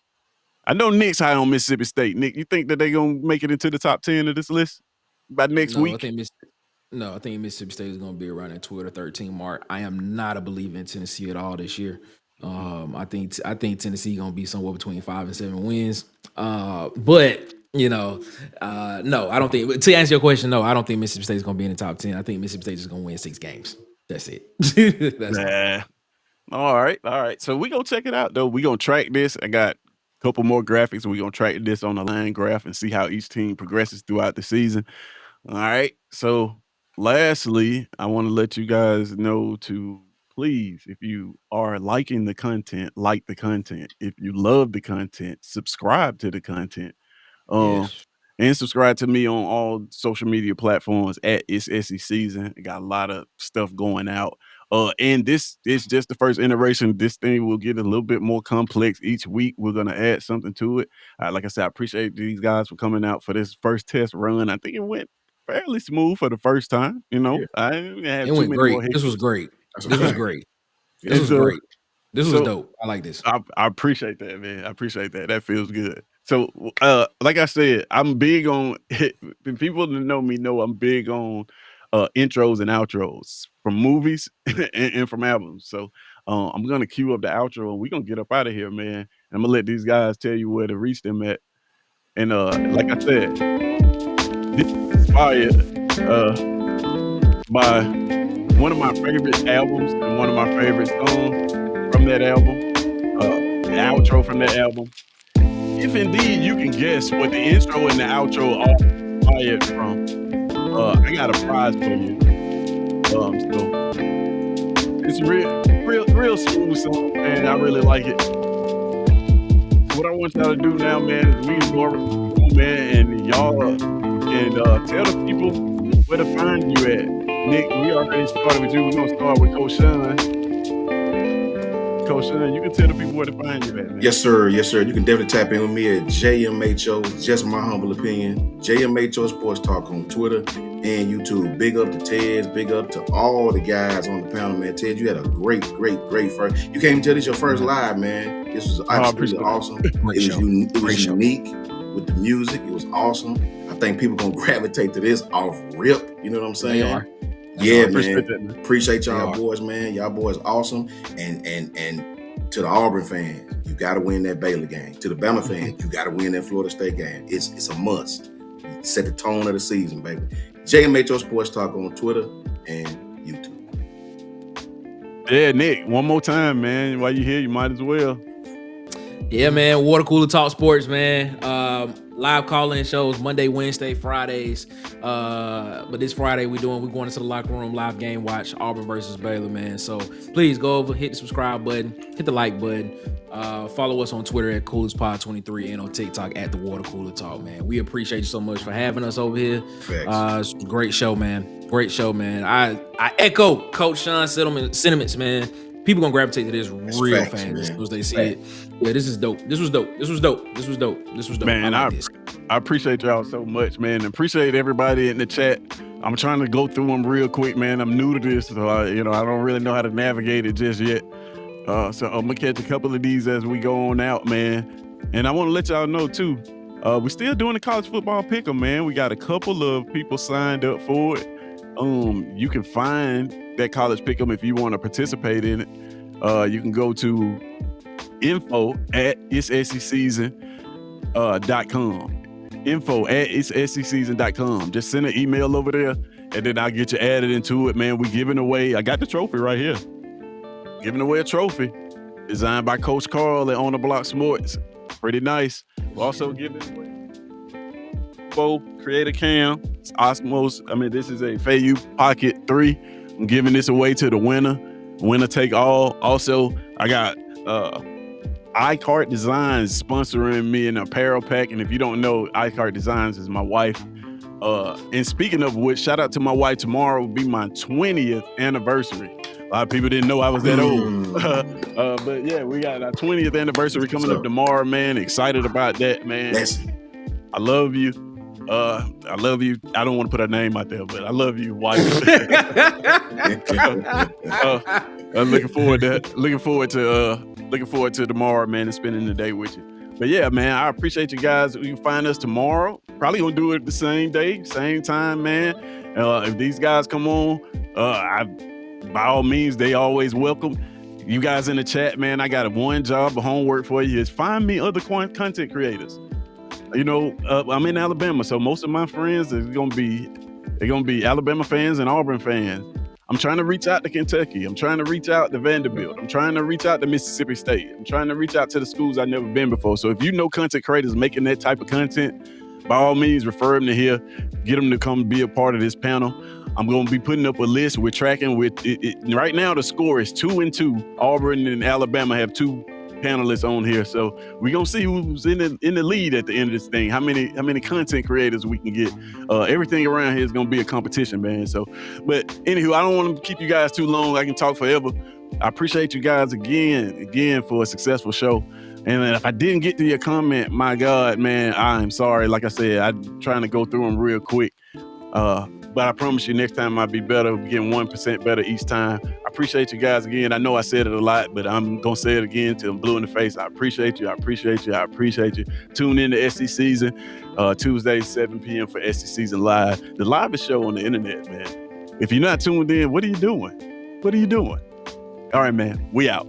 I know Nick's high on Mississippi State. Nick, you think that they're going to make it into the top 10 of this list by next week? I think Mississippi State is going to be around that 12 or 13 mark. I am not a believer in Tennessee at all this year. I think Tennessee going to be somewhere between 5 and 7 wins. But no, I don't think. To answer your question, no, I don't think Mississippi State is going to be in the top 10. I think Mississippi State is going to win 6 games. That's it. That's all right. So we gonna check it out though. We gonna track this. I got a couple more graphics. We gonna track this on the line graph and see how each team progresses throughout the season. All right. So lastly, I want to let you guys know to please, if you are liking the content, like the content. If you love the content, subscribe to the content. yes. And subscribe to me on all social media platforms at It's SECZN. I got a lot of stuff going out. And this is just the first iteration. This thing will get a little bit more complex each week. We're going to add something to it. Like I said, I appreciate these guys for coming out for this first test run. I think it went fairly smooth for the first time. I didn't have it went great. This was great. This was great. This was great. This was dope. I like this. I appreciate that, man. I appreciate that. That feels good. So, like I said, I'm big on people that know me know I'm big on intros and outros from movies and from albums. So, I'm gonna cue up the outro and we're gonna get up out of here, man. And I'm gonna let these guys tell you where to reach them at. And like I said, this is inspired by one of my favorite albums and one of my favorite songs from that album. The outro from that album. If indeed you can guess what the intro and the outro are inspired from, I got a prize for you. So it's real smooth song, and I really like it. So what I want y'all to do now, man, is we more man, and y'all can and tell the people where to find you at. Nick, we already started with you. We're gonna start with Coach Sean. Coach Sean, you can tell the people where to find you at, man. Yes, sir. Yes, sir. You can definitely tap in with me at JMHO, just my humble opinion. JMHO Sports Talk on Twitter and YouTube. Big up to Ted. Big up to all the guys on the panel, man. Ted, you had a great first. You can't even tell this your first live, man. This was absolutely awesome. It was unique with the music. It was awesome. I think people gonna gravitate to this off rip. You know what I'm saying? They are. Yeah, man. Appreciate y'all boys, man. Y'all boys awesome. And to the Auburn fans, you got to win that Baylor game. To the Bama fans, you got to win that Florida State game. It's a must. Set the tone of the season, baby. JMHO Sports Talk on Twitter and YouTube. Yeah, Nick, one more time, man. While you here, you might as well. Yeah, man. Water Cooler Talk Sports, man. Live call-in shows Monday, Wednesday, Fridays. But this Friday we're going into the locker room, live game watch, Auburn versus Baylor, man. So please go over, hit the subscribe button, hit the like button. Follow us on Twitter at CoolersPod23 and on TikTok at the Water Cooler Talk, man. We appreciate you so much for having us over here. It's a great show, man. Great show, man. I echo Coach Sean's sentiments, man. People gonna gravitate to this real fast as soon as they see it. Yeah, this is dope. This was dope. Man, I appreciate y'all so much, man. Appreciate everybody in the chat. I'm trying to go through them real quick, man. I'm new to this, so I don't really know how to navigate it just yet. So I'm gonna catch a couple of these as we go on out, man. And I want to let y'all know too, we're still doing the college football pick'em, man. We got a couple of people signed up for it. You can find that college pick'em if you want to participate in it. You can go to info@SECZN.com. info@SECZN.com. Just send an email over there, and then I'll get you added into it, man. We giving away. I got the trophy right here. Giving away a trophy designed by Coach Carl at On the Block Sports. Pretty nice. We're also giving away Creator Cam. It's Osmos. This is a Fayu Pocket 3. I'm giving this away to the winner. Winner take all. Also, I got iCart Designs sponsoring me an apparel pack. And if you don't know, iCart Designs is my wife. And speaking of which, shout out to my wife. Tomorrow will be my 20th anniversary. A lot of people didn't know I was that old. But yeah, we got our 20th anniversary coming up tomorrow, man. Excited about that, man. I love you. I love you. I don't want to put her name out there, but I love you, wife. I'm looking forward to tomorrow, man, and spending the day with you. But yeah, man, I appreciate you guys. You can find us tomorrow. Probably gonna do it the same day, same time, man. If these guys come on, by all means, they always welcome. You guys in the chat, man, I got one job of homework for you is find me other content creators. I'm in Alabama, so most of my friends are gonna be Alabama fans and Auburn fans. I'm trying to reach out to Kentucky. I'm trying to reach out to Vanderbilt. I'm trying to reach out to Mississippi State. I'm trying to reach out to the schools I've never been before. So if you know content creators making that type of content, by all means, refer them to here. Get them to come be a part of this panel. I'm going to be putting up a list. We're tracking with it. Right now, the score is 2-2. Auburn and Alabama have 2 panelists on here, so we're gonna see who's in the lead at the end of this thing. How many content creators we can get. Everything around here is gonna be a competition, man. So, but anywho, I don't want to keep you guys too long. I can talk forever. I appreciate you guys again for a successful show. And if I didn't get to your comment, my God, man, I'm sorry. Like I said, I'm trying to go through them real quick. But I promise you next time I'll be better, getting 1% better each time. I appreciate you guys again. I know I said it a lot, but I'm going to say it again till I'm blue in the face. I appreciate you. Tune in to SECZN, Tuesday, 7 p.m. for SECZN Live. The livest show on the internet, man. If you're not tuned in, what are you doing? All right, man. We out.